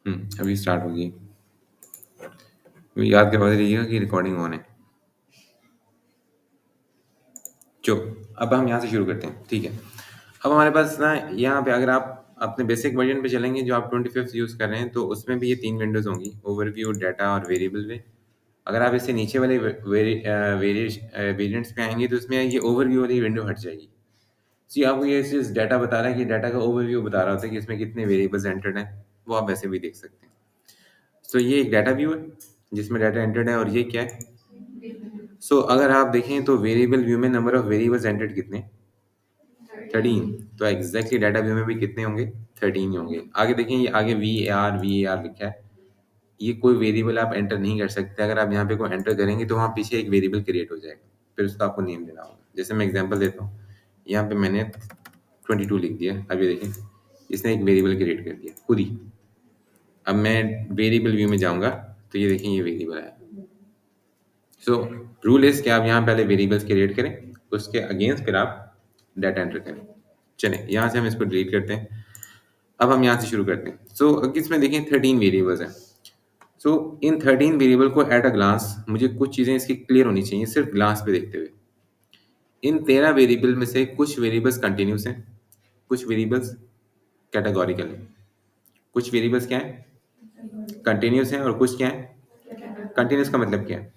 अभी स्टार्ट होगी। याद करवा दीजिएगा कि रिकॉर्डिंग ऑन है। चलो, अब हम यहाँ से शुरू करते हैं, ठीक है। अब हमारे पास ना यहाँ पे अगर आप अपने बेसिक वर्जन पे चलेंगे जो आप 25 यूज़ कर रहे हैं, तो उसमें भी ये 3 विंडोज़ होंगी, ओवरव्यू, डाटा और वेरिएबल में। अगर आप इससे नीचे वाले वेरिएंट्स पे आएंगे तो उसमें ये ओवरव्यू वाली विंडो हट जाएगी। जी, आपको ये चीज़ डाटा बता रहा है कि डाटा का ओवरव्यू बता रहा होता है कि इसमें कितने वेरिएबल्स एंटर्ड हैं, वो आप वैसे भी देख सकते हैं। तो ये एक डाटा व्यू है जिसमें डाटा एंटर्ड है, और ये क्या है? अगर आप देखें तो वेरिएबल व्यू में नंबर ऑफ वेरिएबल्स एंटर्ड कितने? 13। तो एग्जैक्टली डाटा व्यू में भी कितने होंगे? 13 ही होंगे। आगे देखें, ये आगे वी ए आर लिखा है। ये कोई वेरिएबल आप एंटर नहीं कर सकते। अगर आप यहाँ पे कोई एंटर करेंगे तो वहाँ पीछे एक वेरिएबल क्रिएट हो जाएगा, फिर उसका आपको नेम देना होगा। जैसे मैं एग्जांपल देता हूँ, यहाँ पे मैंने 22 लिख दिया। अब ये देखें, इसने एक वेरिएबल क्रिएट कर दिया खुद ही। अब मैं वेरिएबल व्यू में जाऊँगा तो ये देखें, ये वेरिएबल है। सो रूल इज कि आप यहाँ पहले वेरिएबल्स क्रिएट करें, उसके अगेंस्ट फिर आप डाटा एंटर करें। चलें, यहाँ से हम इसको डिलीट करते हैं। अब हम यहाँ से शुरू करते हैं। इसमें देखें 13 वेरिएबल्स हैं। इन 13 वेरिएबल को एट अ ग्लांस मुझे कुछ चीज़ें इसकी क्लियर होनी चाहिए, सिर्फ ग्लांस पे देखते हुए। इन 13 वेरिएबल में से कुछ वेरिएबल्स कंटिन्यूस हैं, कुछ वेरिएबल्स कैटेगोरिकल हैं। कुछ वेरिएबल्स क्या है? कंटिन्यूस हैं, और कुछ क्या है? कंटिन्यूस का मतलब क्या है?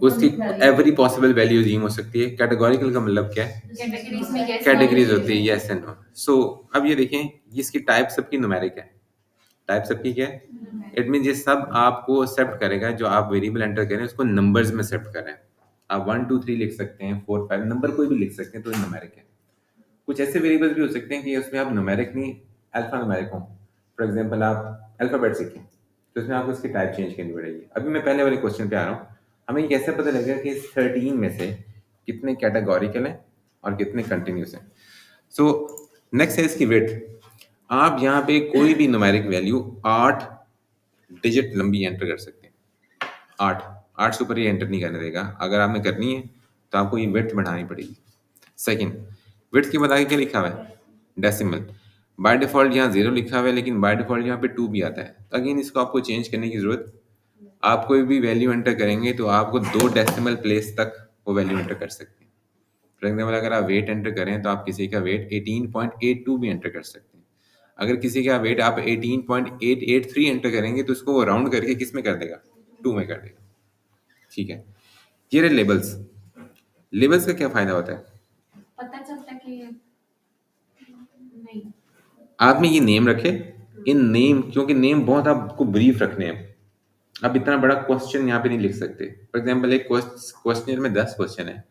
उसकी एवरी पॉसिबल वैल्यू यूज हो सकती है। कैटेगोरिकल का मतलब क्या है? कैटेगरीज होती है, यस एंड नो। अब ये देखें, इसकी टाइप सबकी न्यूमेरिक है। टाइप सबकी क्या है? इट मीन ये सब आपको एक्सेप्ट करेगा, जो आप वेरिएबल एंटर करें उसको नंबर्स में एक्सेप्ट करें। आप 1 2 3 लिख सकते हैं, 4 5 नंबर कोई भी लिख सकते हैं, तो ये न्यूमेरिक है। कुछ ऐसे वेरिएबल्स भी हो सकते हैं कि उसमें आप न्यूमेरिक नहीं, अल्फा न्यूमेरिक हो। फॉर एग्जांपल आप अल्फाबेट सीखें तो उसमें आपको इसकी टाइप चेंज करनी पड़ेगी। अभी मैं पहले वाले क्वेश्चन पे आ रहा हूँ। हमें कैसे पता लगेगा कि इस 13 में से कितने कैटेगोरिकल हैं और कितने कंटिन्यूस हैं? सो नेक्स्ट है इसकी विड्थ। आप यहाँ पे कोई भी न्यूमेरिक वैल्यू 8 डिजिट लंबी एंटर कर सकते हैं। 8 से ऊपर ये एंटर नहीं करने देगा। अगर आपने करनी है तो आपको ये विड्थ बढ़ानी पड़ेगी। सेकंड, विड्थ के बाद आगे क्या लिखा हुआ है? डेसिमल। बाय डिफॉल्ट यहाँ 0 लिखा हुआ है, लेकिन बाय डिफॉल्ट यहाँ पे 2 भी आता है। तो अगेन इसको आपको चेंज करने की जरूरत। आप कोई भी वैल्यू एंटर करेंगे तो आपको 2 डेसिमल प्लेस तक वो वैल्यू एंटर कर सकते हैं। फॉर एग्जाम्पल, अगर आप वेट एंटर करें तो आप किसी का वेट 18.82 भी एंटर कर सकते हैं। अगर किसी का वेट आप 18.883 एंटर करेंगे तो उसको वो राउंड करके किस में कर देगा? 2 में कर देगा। ठीक है, ये रहे लेबल्स। लेबल्स का क्या फायदा होता है? पता चलता कि नहीं, आपने ये नेम रखे। इन नेम, क्योंकि नेम बहुत आपको ब्रीफ रखने हैं। आप इतना बड़ा क्वेश्चन यहाँ पे नहीं लिख सकते। फॉर एग्जाम्पल, एक क्वेश्चन में 10 क्वेश्चन है,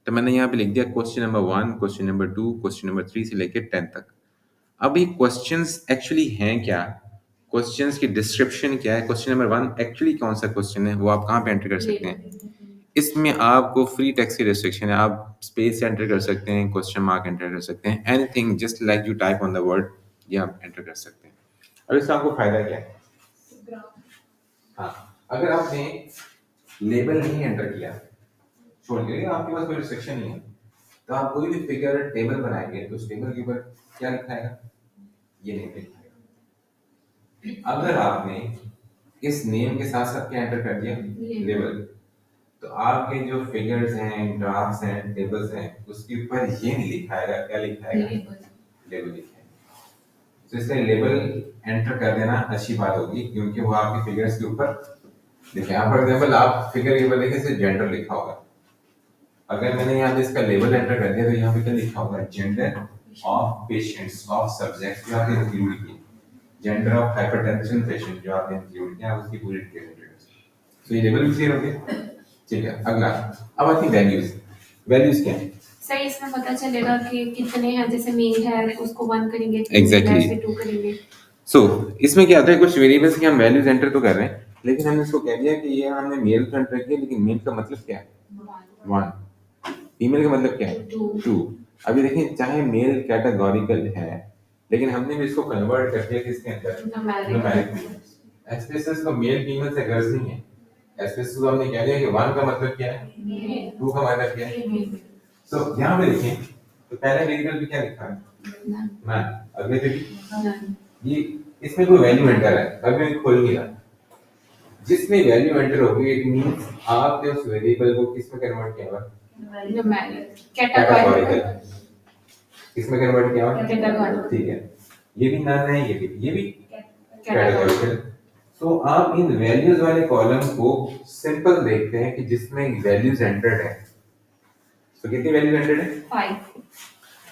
तो मैंने यहाँ पे लिख दिया question number 1, question number 2, question number 3 से लेकर 10 तक। अब ये क्वेश्चंस एक्चुअली हैं क्या? क्वेश्चंस की डिस्क्रिप्शन क्या है? क्वेश्चन नंबर 1 एक्चुअली कौन सा क्वेश्चन है, वो आप कहाँ पे एंटर कर सकते हैं? इसमें आपको फ्री टेक्स्ट की रिस्ट्रिक्शन है। आप स्पेस एंटर कर सकते हैं, क्वेश्चन मार्क एंटर कर सकते हैं, anything just like you type on the word, ये आप एंटर कर सकते हैं। अब इसका आपको फायदा क्या है? हाँ, अगर आपने लेबल नहीं एंटर किया, छोड़ दिया, आपके पास कोई रिस्ट्रिक्शन नहीं है, तो आप कोई भी फिगर टेबल बनाएंगे तो उस टेबल के ऊपर क्या लिखा है? ये नहीं लिखा है। अगर आपने इस नेम के साथ साथ क्या एंटर कर दिया? लेबल, तो आपके जो फिगर्स हैं, ग्राफ्स हैं, टेबल्स हैं, उसके ऊपर ये नहीं लिखा है। क्या लिखा है? लेबल लिखा है। तो इसलिए लेबल एंटर कर देना अच्छी बात होगी, क्योंकि वो आपके फिगर्स के ऊपर देखिए। आप फॉर एग्जांपल, आप फिगर के ऊपर देखिए सिर्फ जेंडर लिखा होगा। अगर मैंने यहाँ पे इसका लेबल एंटर कर दिया तो यहाँ पे क्या लिखा होगा? Gender of patients of subject जो आपने इंक्लूड किए, जेंडर ऑफ हाइपरटेंशन पेशेंट जो आपने इंक्लूड किया, आप उसकी पूरी डिटेल एंटर कर सकते हैं। तो ये लेबल भी क्लियर हो गया। ठीक है, अगला अब आती वैल्यूज। वैल्यूज क्या है? सही, इसमें पता चलेगा कि कितने हैं। जैसे मेल है उसको 1 करेंगे, एग्जैक्टली, से 2 करेंगे। इसमें क्या होता है, कुछ वेरिएबल्स की हम वैल्यूज एंटर तो कर रहे हैं, लेकिन हमने इसको कह दिया कि ये हमने मेल को एंटर किया, लेकिन मेल का मतलब क्या है? 1। फीमेल का मतलब क्या है? 2। अभी देखिए, चाहे मेल कैटेगोरिकल है, लेकिन हमने भी इसको कन्वर्ट कर दिया किसके अंदर? न्यूमेरिक में। एस्पेसिस को मेल फीमेल से गर्ज नहीं है। एस्पेसिस को हमने कह दिया कि 1 का मतलब क्या है, 2 का मतलब क्या है। यहाँ पे देखिए, तो पहले वेरिएबल पे क्या लिखा है? मैन। अगले पे भी ये इसमें कोई वैल्यू एंटर है, अभी मैं खोल नहीं रहा। जिसमें वैल्यू एंटर होगी इट मींस आपने उस वेरिएबल को किस में कन्वर्ट किया हुआ? Numeric categorical. कैटेगोरिकल किसमें कन्वर्ट किया हुआ? कैटेगोरिकल ठीक है, ये भी नन है, ये भी कैटेगोरिकल कैटेगोरिकल। तो आप इन वैल्यूज वाले कॉलम को सिंपल देखते हैं कि जिसमें वैल्यूज एंटर्ड है, तो कितनी वैल्यूज एंटर्ड है? 5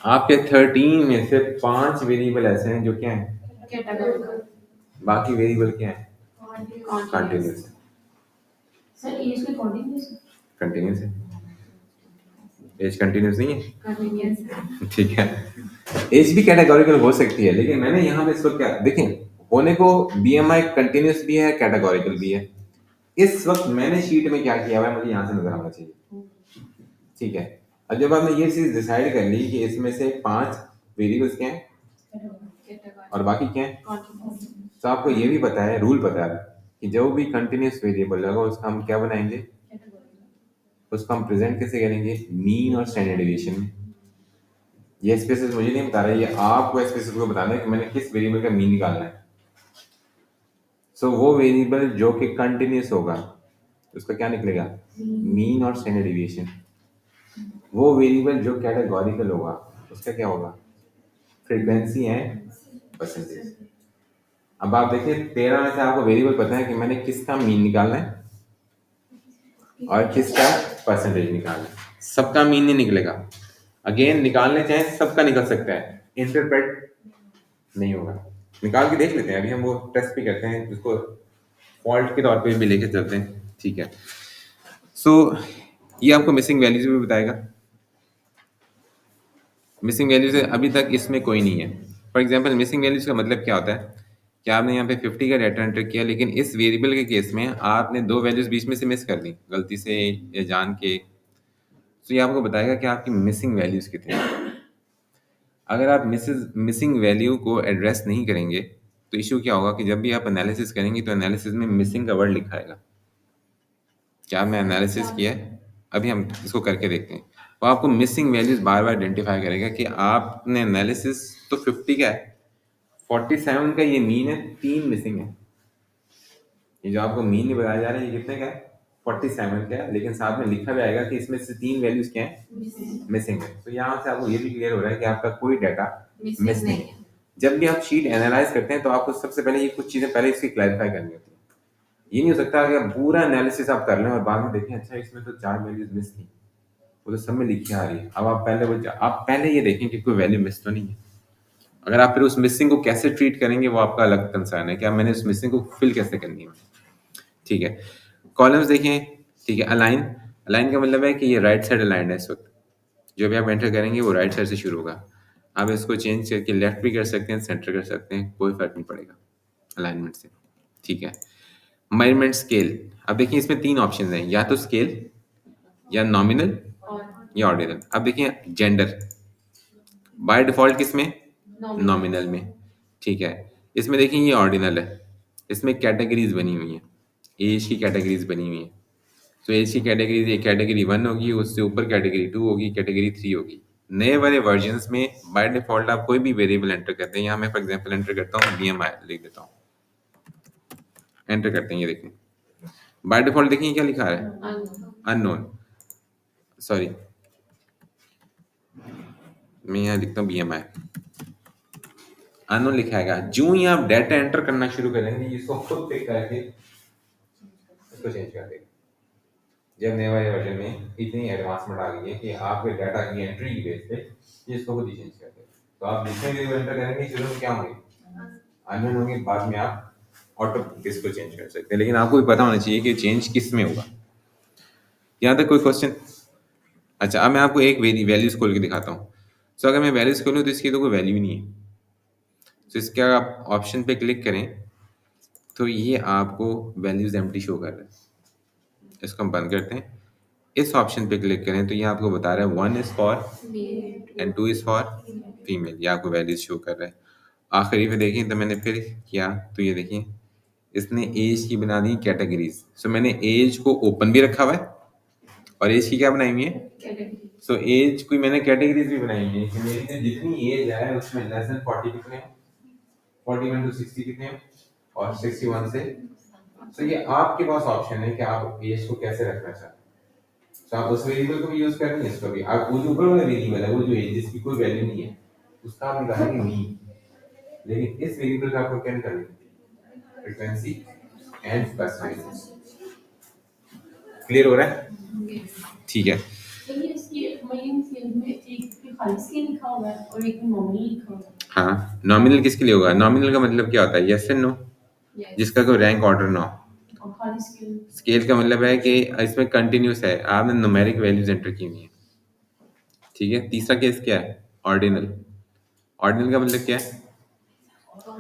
आपके 13 में से 5 वेरिएबल ऐसे हैं जो क्या हैं? कैटेगोरिकल बाकी वेरिएबल क्या हैं? Continuous continuous. सर एज के कॉन्टिन्यूस कंटिन्यूस है, एज कंटिन्यूस नहीं है, कंटिन्यूस ठीक है। एज भी कैटेगोरिकल हो सकती है, लेकिन मैंने यहाँ पे इसको क्या देखें, होने को बीएमआई कंटिन्यूस भी है, कैटेगोरिकल भी है। इस वक्त मैंने शीट में क्या किया हुआ है मुझे यहाँ से नजर आना चाहिए, ठीक है। अब जब आपने ये चीज डिसाइड कर ली कि इसमें से 5 वेरिएबल्स क्या हैं और बाकी क्या हैं, तो आपको ये भी पता है, रूल पता है कि जो भी कंटिन्यूस वेरिएबल होगा उसका हम क्या बनाएंगे, उसको हम प्रेजेंट कैसे करेंगे, मीन और स्टैंडर्ड डेविएशन में। ये स्पेसिस मुझे नहीं बता रहा, ये आपको स्पेसिस को बताना है कि मैंने किस वेरिएबल का मीन निकालना है। सो वो वेरिएबल जो कि कंटिन्यूस होगा उसका क्या निकलेगा, मीन और स्टैंडर्ड डेविएशन। वो वेरिएबल जो कैटेगोरिकल होगा उसका क्या होगा, फ्रीक्वेंसी एंड परसेंटेज। अब आप देखिए 13 में से आपको वेरिएबल पता है कि मैंने किसका मीन निकालना है और किसका परसेंटेज निकालना है। सबका मीन नहीं निकलेगा, अगेन निकालने चाहें सबका निकल सकता है, इंटरप्रेट नहीं होगा। निकाल के देख लेते हैं, अभी हम वो टेस्ट भी करते हैं जिसको फॉल्ट के तौर पे भी लेके चलते हैं, ठीक है। सो ये आपको मिसिंग वैल्यूज भी बताएगा। मिसिंग वैल्यूज अभी तक इसमें कोई नहीं है। फॉर एग्जांपल मिसिंग वैल्यूज का मतलब क्या होता है कि आपने यहाँ पे 50 का डाटा एंटर किया, लेकिन इस वेरिएबल के केस में आपने 2 वैल्यूज बीच में से मिस कर दी गलती से या जान के, तो ये आपको बताएगा कि आपकी मिसिंग वैल्यूज कितनी हैं। अगर आप मिसिंग वैल्यू को एड्रेस नहीं करेंगे तो इशू क्या होगा कि जब भी आप एनालिसिस करेंगे तो एनालिसिस में मिसिंग का वर्ड लिखा आएगा। क्या मैं एनालिसिस किया है, अभी हम इसको करके देखते हैं। तो आपको मिसिंग वैल्यूज बार बार आइडेंटिफाई करेगा कि आपने एनालिसिस तो 50 का है, 47 का ये मीन है, 3 मिसिंग है। ये जो आपको मीन बताया जा रहा है ये कितने का है, 47 का है, लेकिन साथ में लिखा भी आएगा कि इसमें से 3 वैल्यूज क्या है, मिसिंग है। तो यहाँ से आपको ये भी क्लियर हो रहा है कि आपका कोई डाटा मिस नहीं है। जब भी आप शीट एनालाइज करते हैं तो आपको सबसे पहले ये कुछ चीजें पहले इसकी क्लैरिफाई करनी होती है। ये नहीं हो सकता कि आप पूरा एनालिसिस आप कर लें और बाद में देखें अच्छा इसमें तो 4 वैल्यूज मिस थी, वो तो सब में लिखी आ रही है। अब आप पहले ये देखें कि कोई वैल्यू मिस तो नहीं है। अगर आप फिर उस मिसिंग को कैसे ट्रीट करेंगे वो आपका अलग कंसर्न है कि अब मैंने उस मिसिंग को फिल कैसे करनी है, ठीक है। कॉलम्स देखें, ठीक है। अलाइन, अलाइन का मतलब है कि ये राइट साइड अलाइंड है इस वक्त, जो भी आप एंटर करेंगे वो राइट साइड से शुरू होगा। आप इसको चेंज करके लेफ्ट भी कर सकते हैं, सेंटर कर सकते हैं, कोई फर्क नहीं पड़ेगा अलाइनमेंट से, ठीक है। मेजरमेंट स्केल, अब देखिए इसमें 3 ऑप्शन हैं, या तो स्केल या नॉमिनल या ऑर्डिनल। अब देखिए जेंडर बाय डिफॉल्ट किसमें, नॉमिनल में, ठीक है। इसमें देखिए ये ऑर्डिनल है, इसमें कैटेगरीज बनी हुई हैं, एज की कैटेगरीज बनी हुई हैं। तो एज की कैटेगरीज, ये कैटेगरी 1 होगी, उससे ऊपर कैटेगरी 2 होगी, कैटेगरी 3 होगी। नए वाले वर्जन्स में बाय डिफॉल्ट आप कोई भी वेरिएबल एंटर करते हैं, यहाँ मैं फॉर एग्जांपल एंटर करता हूँ बीएमआई लिख देता हूँ, एंटर करते हैं, ये देखें बाय डिफॉल्ट देखिए क्या लिखा है, अननोन, सॉरी मैं यहाँ लिखता हूँ बीएमआई, अननोन लिखा है। जो ही आप डाटा एंटर करना शुरू करेंगे इसको खुद पिक करके इसको चेंज कर देगा। जब नए वाले वर्जन में इतनी एडवांसमेंट आ गई है कि आपके डाटा की एंट्री की बेस पे ये इसको खुद ही चेंज कर देगा। तो आप जितने भी एंटर करेंगे शुरू में क्या होंगे, अननोन होंगे, बाद में आप ऑटो इसको चेंज कर सकते हैं, लेकिन आपको भी पता होना चाहिए कि चेंज किस में होगा। यहाँ तक कोई क्वेश्चन? अच्छा, अब मैं आपको एक वैल्यूज खोल के दिखाता हूँ। सो अगर मैं वैल्यूज खोलूँ तो इसकी तो कोई वैल्यू ही नहीं है। तो इसके आप ऑप्शन पे क्लिक करें तो ये आपको वैल्यूज एम्प्टी शो कर रहा है। इसको हम बंद करते हैं। इस ऑप्शन पे क्लिक करें तो ये आपको बता रहा है 1 is for and 2 is for female, ये आपको वैल्यूज शो कर रहा है। आखिरी पे देखें तो मैंने फिर किया तो ये देखिए इसने एज की बना दी कैटेगरीज। सो मैंने एज को ओपन भी रखा हुआ है और एज की क्या बनाई हुई है, सो एज की मैंने कैटेगरीज भी बनाई हुई है कि मेरी जितनी एज है उसमें लेस देन 40 कितने हैं, 41 टू 60 कितने हैं और 61 से। तो ये आपके पास ऑप्शन है कि आप एज को कैसे रखना चाहते हैं। तो आप उस वेरिएबल को भी यूज करेंगे, इसको भी। आप वो जो ऊपर वाला वेरिएबल है वो जो एज जिसकी कोई वैल्यू नहीं है उसका आप निकालेंगे नहीं, लेकिन इस वेरिएबल का आपको क्या निकालना है, फ्रीक्वेंसी एंड पर्सनलाइजेशन। क्लियर हो रहा है? ठीक है। तो ये इसकी मेन फील्ड में एक खाली स्केल लिखा हुआ है और एक नॉमिनल लिखा हुआ है। हाँ, नॉमिनल किसके लिए होगा? नॉमिनल का मतलब क्या होता है? यस एंड नो, जिसका कोई रैंक ऑर्डर ना हो। और खाली स्केल स्केल का मतलब है कि इसमें कंटिन्यूस है, आपने न्यूमेरिक वैल्यूज एंटर की हुई है। ठीक है। तीसरा केस क्या है? ऑर्डिनल। ऑर्डिनल का मतलब क्या है?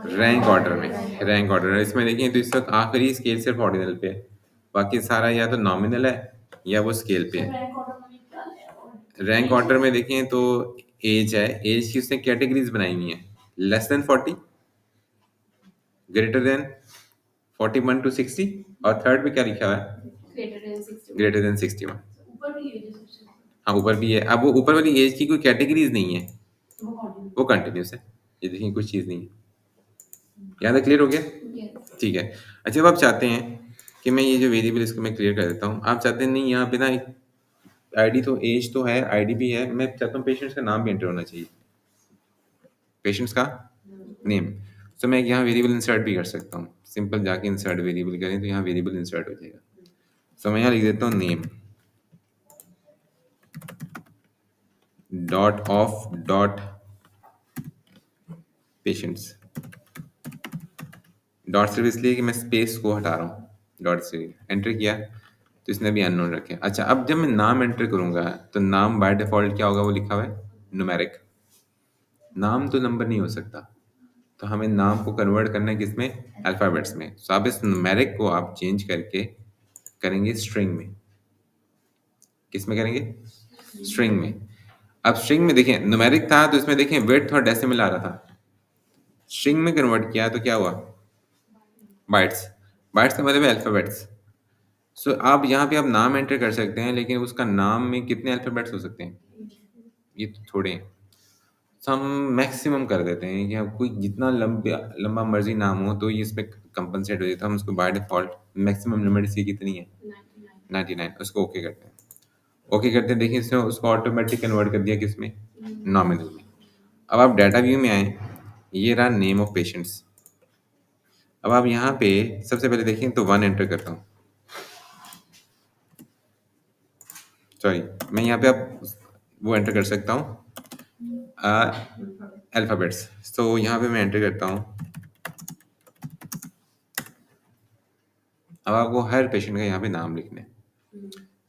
रैंक ऑर्डर में, रैंक ऑर्डर। इसमें देखें तो इस वक्त आखिरी स्केल सिर्फ ऑर्डिनल पे है, बाकी सारा या तो नॉमिनल है या वो स्केल पे है। रैंक ऑर्डर में क्या है? रैंक ऑर्डर में देखें तो एज है, एज की उसने कैटेगरीज बनाई हुई हैं, less than 40, greater than 41 to 60, और थर्ड पे क्या लिखा हुआ है? Greater than 61। ऊपर भी है जैसे हाँ, ऊपर भी है। अब वो ऊपर वाली एज की कोई कैटेगरीज नहीं है, वो वो कंटिन्यूस है। ये देखिए कुछ चीज़ नहीं है। यहाँ तक क्लियर हो गया? कंटिन्यूस। ठीक है। अच्छा, अब आप चाहते हैं कि मैं ये जो वेरिएबल इसको मैं क्लियर कर देता हूँ, आप चाहते हैं नहीं यहाँ पे ना एक आईडी तो, एज तो है, आईडी भी है, मैं चाहता हूँ पेशेंट्स का नाम भी एंटर होना चाहिए, पेशेंट्स का नेम। तो मैं यहाँ वेरिएबल इंसर्ट भी कर सकता हूँ, सिंपल जाके इंसर्ट वेरिएबल करें तो यहाँ वेरिएबल इंसर्ट हो जाएगा। तो मैं यहाँ लिख देता हूँ name dot of dot patients. Dot सिर्फ इसलिए कि मैं स्पेस को हटा रहा हूँ, डॉट से एंटर किया तो इसने भी अननोन रखे। अच्छा, अब जब मैं नाम एंटर करूंगा तो नाम बाय डिफॉल्ट क्या होगा? वो लिखा हुआ है न्यूमेरिक। नाम तो नंबर नहीं हो सकता, तो हमें नाम को कन्वर्ट करना है किसमें? अल्फाबेट्स में। तो आप इस न्यूमेरिक को आप चेंज करके करेंगे स्ट्रिंग में। किस में करेंगे? स्ट्रिंग में। अब स्ट्रिंग में देखें न्यूमेरिक था तो इसमें देखें विड्थ और डेसिमल आ रहा था, स्ट्रिंग में कन्वर्ट किया तो क्या हुआ? बाइट्स। बाइट्स का मतलब है अल्फाबेट्स। सो आप यहाँ पे आप नाम एंटर कर सकते हैं, लेकिन उसका नाम में कितने अल्फाबेट्स हो सकते हैं? ये तो थोड़े हैं। तो हम मैक्सिमम कर देते हैं कि कोई जितना लंबा लंबा मर्जी नाम हो तो ये इसमें कंपनसेट हो जाता है। हम उसको बाय डिफॉल्ट मैक्सिमम लिमिट इसकी कितनी है? 99। उसको ओके करते हैं। ओके करते हैं, देखिए इसने उसको ऑटोमेटिक कन्वर्ट कर दिया किसमें? नॉमिनल में। अब आप डाटा व्यू में आए, ये रहा नेम ऑफ पेशेंट्स। अब आप यहाँ पे सबसे पहले देखें तो 1 एंटर करता हूँ, सॉरी मैं यहाँ पे अब वो एंटर कर सकता हूँ अल्फ़ाबेट्स। तो यहाँ पे मैं एंटर करता हूँ। अब आपको हर पेशेंट का यहाँ पे नाम लिखना है।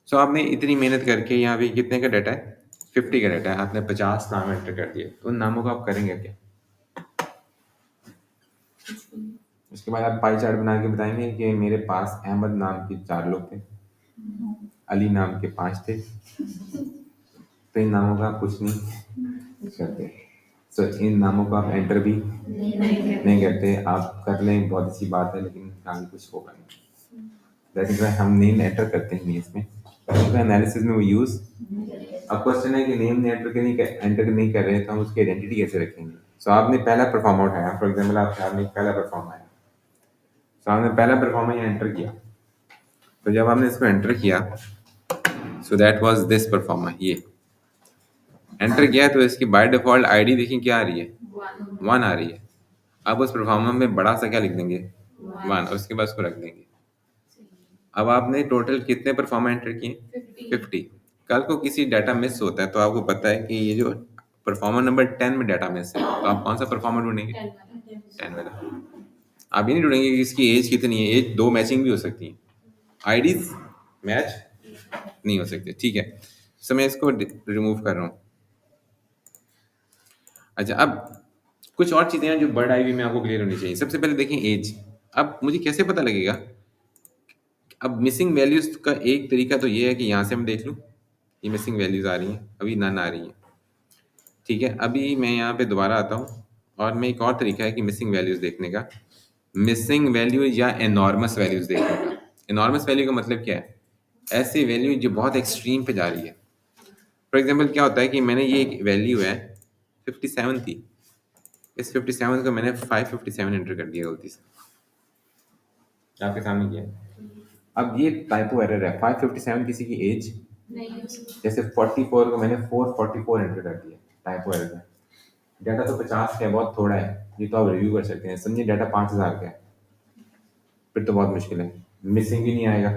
सो आपने इतनी मेहनत करके यहाँ पे कितने का डाटा है? 50 का डाटा है, आपने 50 नाम एंटर कर दिए, तो उन नामों का आप करेंगे क्या? उसके बाद आप पाई चार्ट बना के बताएंगे कि मेरे पास अहमद नाम के 4 लोग थे, अली नाम के 5 थे, तो इन नामों का आप कुछ नहीं करते। सो इन नामों को आप एंटर भी नहीं करते। आप कर लें बहुत अच्छी बात है, लेकिन आगे कुछ होगा नहीं। दैट इज वाई हम नेम एंटर करते ही नहीं इसमें, क्योंकि एनालिसिस में वो यूज। अब क्वेश्चन है कि नेम एंटर नहीं कर रहे तो हम उसकी आइडेंटिटी कैसे रखेंगे? सो आपने पहला परफॉर्मा उठाया, फॉर एग्जाम्पल आपने पहला परफॉर्मा है, सो आपने पहला परफॉर्मा यहाँ एंटर किया। तो जब आपने इसको एंटर किया, so that was this pro forma, ये एंटर किया तो इसकी बाय डिफॉल्ट आईडी देखिए क्या आ रही है? 1 आ रही है। अब उस परफॉर्मा में बड़ा सा क्या लिख देंगे? 1, और उसके बाद उसको रख देंगे। अब आपने टोटल कितने परफॉर्मा एंटर किए? 50। कल को किसी डाटा मिस होता है तो आपको पता है कि ये जो परफॉर्मर नंबर 10 में डाटा मिस है, तो आप कौन सा परफॉर्मर ढूंढेंगे? 10 वाला। आप ये नहीं ढूंढेंगे कि इसकी एज कितनी है, एज 2 मैचिंग भी हो सकती है, आईडीज मैच नहीं हो सकते। ठीक है, सो मैं इसको रिमूव कर रहा हूँ। अच्छा, अब कुछ और चीज़ें हैं जो बर्ड आई वी में आपको क्लियर होनी चाहिए। सबसे पहले देखें एज। अब मुझे कैसे पता लगेगा? अब मिसिंग वैल्यूज का एक तरीका तो ये है कि यहाँ से मैं देख लूँ ये मिसिंग वैल्यूज आ रही हैं, अभी नन आ रही हैं। ठीक है, अभी मैं यहाँ पे दोबारा आता हूँ और मैं एक और तरीका है कि मिसिंग वैल्यूज देखने का, मिसिंग वैल्यू या एनॉर्मस वैल्यूज देखने का। एनॉर्मस वैल्यू का मतलब क्या है? ऐसी वैल्यू जो बहुत एक्सट्रीम पे जा रही है। फॉर एग्जाम्पल क्या होता है कि मैंने ये एक वैल्यू है 57 थी, इस 57 को मैंने 557 एंटर कर दिया गलती से, आपके सामने किया। अब ये टाइपो एरर है। 557 किसी की एज नहीं जैसे 44 को मैंने 444 एंटर कर दिया, टाइपो एरर है। डाटा तो 50 का है, बहुत थोड़ा है, ये तो आप रिव्यू कर सकते हैं। समझिए डाटा 5000 का है, फिर तो बहुत मुश्किल है, मिसिंग भी नहीं आएगा।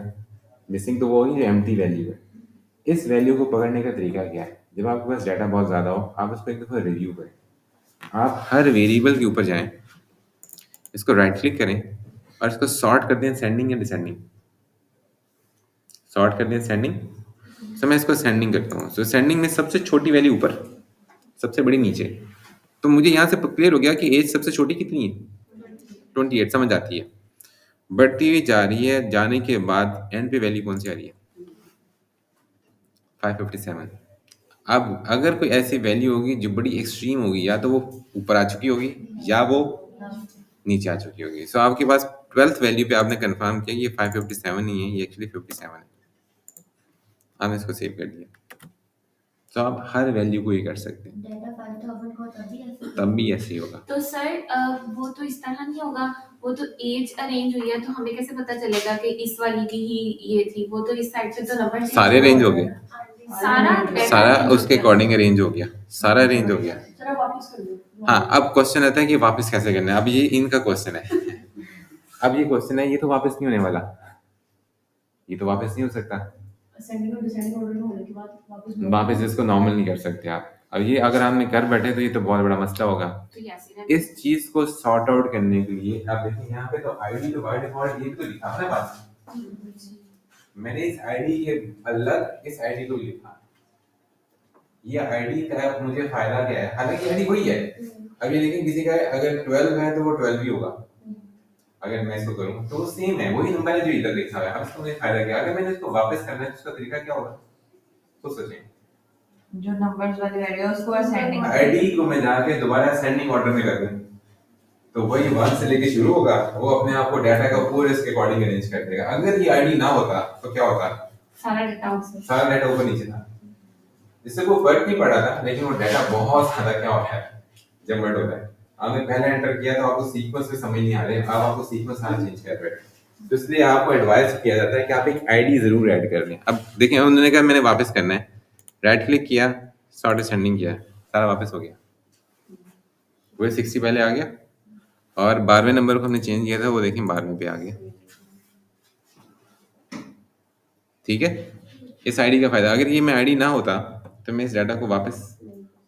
मिसिंग तो वो होगी जो एम्प्टी वैल्यू है। इस वैल्यू को पकड़ने का तरीका क्या है? जब आपके पास डाटा बहुत ज़्यादा हो, आप उसको एक दफ़ा रिव्यू करें। आप हर वेरिएबल के ऊपर जाएं, इसको राइट क्लिक करें और इसको सॉर्ट कर दें सेंडिंग या डिसेंडिंग। सॉर्ट कर दें सेंडिंग, सो मैं इसको सेंडिंग करता हूँ। सो सेंडिंग में सबसे छोटी वैल्यू ऊपर, सबसे बड़ी नीचे। तो मुझे यहाँ से क्लियर हो गया कि एज सबसे छोटी कितनी है, 28 समझ आती है। बढ़ती हुई जा रही है, जाने के बाद एंड पे वैल्यू कौन सी आ रही है, 557। अब अगर कोई ऐसी वैल्यू होगी जो बड़ी एक्सट्रीम होगी, या तो वो ऊपर आ चुकी होगी या वो नीचे आ चुकी होगी। सो आपके पास 12th वैल्यू पे आपने कंफर्म किया ये 557 नहीं है, ये एक्चुअली 57 है। आपने इसको सेव कर दिया। तो आप हर वैल्यू को ये कर सकते हैं, डाटा 5000 को तब भी ऐसे ही होगा। तो सर वो तो इस तरह नहीं होगा, वो तो एज अरेंज हुई है, तो हमें कैसे पता चलेगा कि इस वाली की ही ये थी? वो तो इस साइड से तो नंबर सारे रेंज हो गए, सारा सारा उसके अकॉर्डिंग अरेंज हो गया, सारा अरेंज हो गया। जरा वापस कर दो। हाँ, अब क्वेश्चन आता है कि वापस कैसे करना है। अब ये इनका क्वेश्चन है। अब ये क्वेश्चन है, ये तो वापस नहीं होने वाला, ये तो वापस नहीं हो सकता। असेंडिंग और डिसेंडिंग ऑर्डर में होने के बाद वापस इसको नॉर्मल नहीं कर सकते आप। अब ये अगर आपने कर बैठे तो ये तो बहुत बड़ा मसला होगा। तो यस इस चीज को सॉर्ट आउट करने के लिए आप देखिए यहाँ पे तो आईडी तो बाय डिफॉल्ट ये भी तो लिखा है ना पास। मैंने इस आईडी के अलग इस आईडी को लिखा, ये आईडी का मुझे फायदा क्या है? हालांकि आईडी वही है। अब ये लेकिन किसी का अगर 12 है तो वो 12 ही होगा। अगर मैं इसको करूं तो वो सेम है, वही नंबर है जो इधर लिखा हुआ है। अब इसको मुझे फायदा क्या? अगर मैंने इसको वापस करना है तो उसका तरीका क्या होगा, तो सोचें। जो नंबर्स वाली वैल्यू है उसको असेंडिंग आईडी को मैं जाके दोबारा असेंडिंग ऑर्डर में कर दूं तो वही 1 से लेके शुरू होगा, वो अपने आप को डाटा का पूरे इसके अकॉर्डिंग अरेंज कर देगा। अगर ये आईडी ना होता तो क्या होता, सारा डाटा ऊपर नीचे था, इससे कोई फर्क नहीं पड़ा था, लेकिन वो डाटा बहुत ज्यादा क्या होता है, जमट होता है। आपने पहले एंटर किया तो आपको सीक्वेंस में समझ नहीं आ रहे, अब आपको सीक्वेंस सारा चेंज कर रहे हैं। तो इसलिए आपको एडवाइस किया जाता है कि आप एक आईडी जरूर ऐड कर लें। अब देखें, उन्होंने कहा मैंने वापस करना है, राइट क्लिक किया, सॉर्ट असेंडिंग किया, सारा वापस हो गया। वही 60 पहले आ गया और 12वें नंबर को हमने चेंज किया था, वो देखें 12वें पे आ गया। ठीक है, इस आईडी का फायदा, अगर ये मैं आईडी ना होता तो मैं इस डाटा को वापस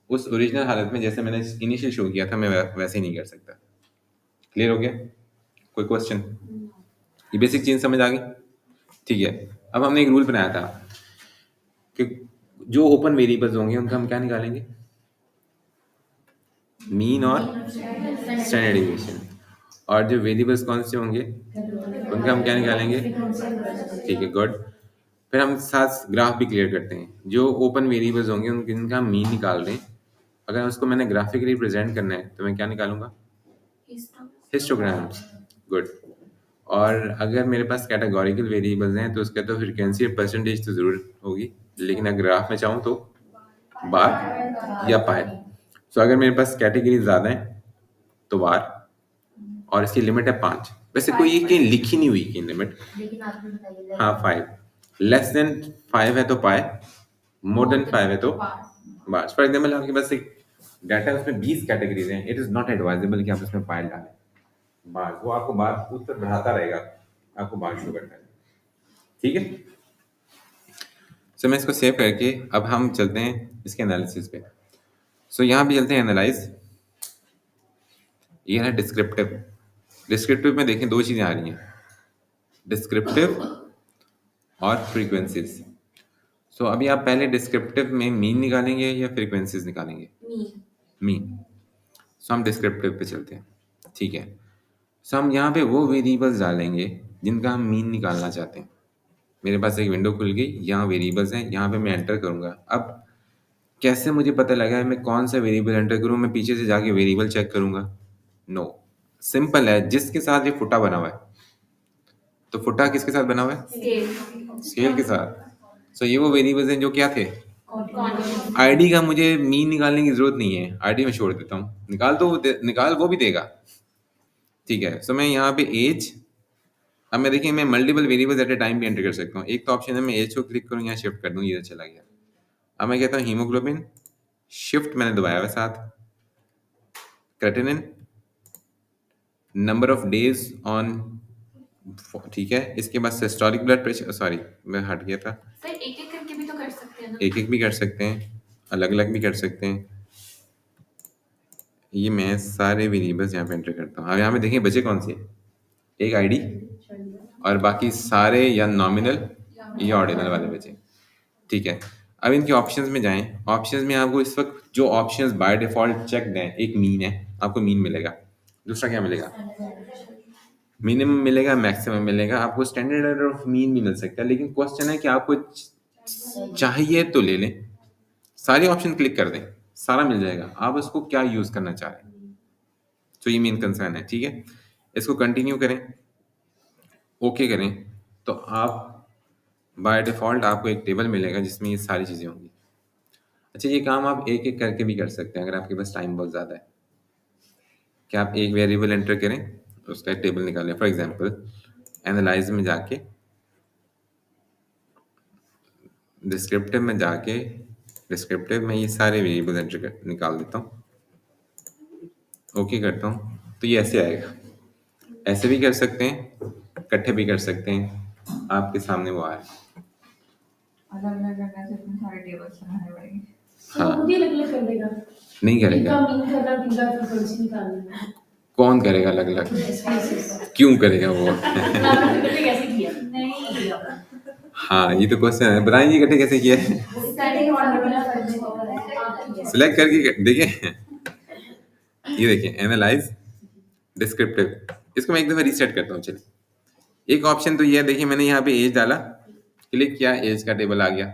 उस ओरिजिनल हालत में जैसे मैंने इनिशियल शो किया था मैं वैसे ही नहीं कर सकता। क्लियर हो गया? कोई क्वेश्चन? ये बेसिक चीज समझ आ गई? ठीक है। अब हमने एक रूल बनाया था कि जो ओपन वेरिएबल्स होंगे उनका हम क्या निकालेंगे, मीन और स्टैंडर्ड डेविएशन। और जो वेरिएबल्स कौन से होंगे उनका हम क्या निकालेंगे, ठीक है, गुड। फिर हम साथ ग्राफ भी क्लियर करते हैं। जो ओपन वेरिएबल्स होंगे उनका हम मीन निकाल रहे हैं, अगर उसको मैंने ग्राफिकली प्रेजेंट करना है तो मैं क्या निकालूंगा, हिस्टोग्राम्स, गुड। और अगर मेरे पास कैटेगोरिकल वेरिएबल्स हैं तो उसका तो फ्रीक्वेंसी परसेंटेज तो ज़रूर होगी, लेकिन अगर ग्राफ में चाहूँ तो बार या पाए। सो अगर मेरे पास कैटेगरी ज़्यादा है तो बार, और इसकी लिमिट है 5। वैसे कोई ये कहीं लिखी नहीं हुई कि लिमिट, लेकिन आपने बताइए हाँ 5, लेस देन 5 है तो पाए, मोर देन 5 है तो बार। फॉर एग्जाम्पल आपके पास एक डाटा है उसमें 20 कैटेगरीज हैं, इट इज़ नॉट एडवाइजेबल कि आप उसमें पाए डालें बार, वो आपको बार उत्तर बढ़ाता रहेगा, आपको बार शो करता है। ठीक है, सो मैं इसको सेव करके अब हम चलते हैं इसके एनालिसिस पे। सो यहाँ भी चलते हैं एनालाइज। ये है डिस्क्रिप्टिव। डिस्क्रिप्टिव में देखें दो चीज़ें आ रही हैं, डिस्क्रिप्टिव और फ्रीक्वेंसीज। सो अभी आप पहले डिस्क्रिप्टिव में मीन निकालेंगे या फ्रीक्वेंसीज निकालेंगे, मीन। सो हम डिस्क्रिप्टिव पे चलते हैं। ठीक है, सो हम यहाँ पे वो वेरिएबल्स डालेंगे जिनका हम मीन निकालना चाहते हैं। मेरे पास एक विंडो खुल गई, यहाँ वेरिएबल्स हैं, यहाँ पे मैं एंटर करूँगा। अब कैसे मुझे पता लगा है मैं कौन सा वेरिएबल एंटर करूँ, मैं पीछे से जाके वेरिएबल चेक करूँगा? नो, सिंपल है, जिसके साथ ये फुटा बना हुआ है। तो फुटा किसके साथ बना हुआ है, स्केल के साथ। सो ये वो वेरिएबल्स हैं जो क्या थे, आईडी का मुझे मीन निकालने की जरूरत नहीं है, आईडी में छोड़ देता हूँ, निकाल वो भी देगा। ठीक है, सो मैं यहाँ पे एज, अब मैं देखिए मैं multiple variables at a time भी एंटर कर सकता हूँ। एक तो ऑप्शन है मैं एज को क्लिक करूँ, यहाँ शिफ्ट कर दूँ, ये चला गया। अब मैं कहता हूँ हीमोग्लोबिन, शिफ्ट मैंने दबाया हुआ साथ, creatinine, number of days on, ठीक है। इसके बाद सिस्टोलिक ब्लड प्रेशर, सॉरी मैं हट गया था, सर एक एक करके भी तो कर सकते हैं ना। एक एक भी कर सकते हैं, अलग अलग भी कर सकते हैं। ये मैं सारे वेरिएबल्स यहाँ पे एंटर करता हूँ। अब यहाँ पे देखिए बचे कौन से, एक आईडी और बाकी सारे या नॉमिनल या ऑर्डिनल वाले बचे। ठीक है, अब इनके ऑप्शंस में जाएं। ऑप्शंस में आपको इस वक्त जो ऑप्शंस बाय डिफॉल्ट चेक्ड हैं, एक मीन है, आपको मीन मिलेगा। दूसरा क्या मिलेगा, मिनिमम मिलेगा, मैक्सिमम मिलेगा। आपको स्टैंडर्ड एरर ऑफ मीन भी मिल सकता है, लेकिन क्वेश्चन है कि आपको चाहिए तो ले लें, सारे ऑप्शन क्लिक कर दें, सारा मिल जाएगा, आप उसको क्या यूज करना चाह रहे हैं। तो ये मेन कंसर्न है। ठीक है, इसको कंटिन्यू करें, ओके करें, तो आप बाय डिफॉल्ट आपको एक टेबल मिलेगा जिसमें ये सारी चीज़ें होंगी। अच्छा, ये काम आप एक एक करके भी कर सकते हैं अगर आपके पास टाइम बहुत ज़्यादा है। क्या आप एक वेरिएबल एंटर करें, उसका एक टेबल निकालें। फॉर एग्जांपल एनालाइज में जाके, डिस्क्रिप्टिव में जाके, डिस्क्रिप्टिव में ये सारे वेरिएबल एंटर कर निकाल देता हूँ, ओके करता हूँ, तो ये ऐसे आएगा। ऐसे भी कर सकते हैं, इकट्ठे भी कर सकते हैं, आपके सामने वो आए। अलग अलग करने से इतने सारे टेबल्स बनाने पड़ेंगे। हाँ, खुद ही अलग-अलग कर देगा। नहीं करेगा, इनका मीन करना पड़ेगा, फ्रीक्वेंसी निकालनी है। कौन करेगा अलग अलग, स्पेसेस। क्यों करेगा वो? आपने इकट्ठे कैसे किया? नहीं, हाँ, ये तो क्वेश्चन है, बताइए इकट्ठे कैसे किया है। सेटिंग फॉर्मूला करने सिलेक्ट करके देखिए, ये देखिए एनालाइज, डिस्क्रिप्टिव, इसको मैं एक दफा रीसेट करता हूँ। चलिए, एक ऑप्शन तो ये है, देखिए मैंने यहाँ पे एज डाला, क्लिक किया, एज का टेबल आ गया।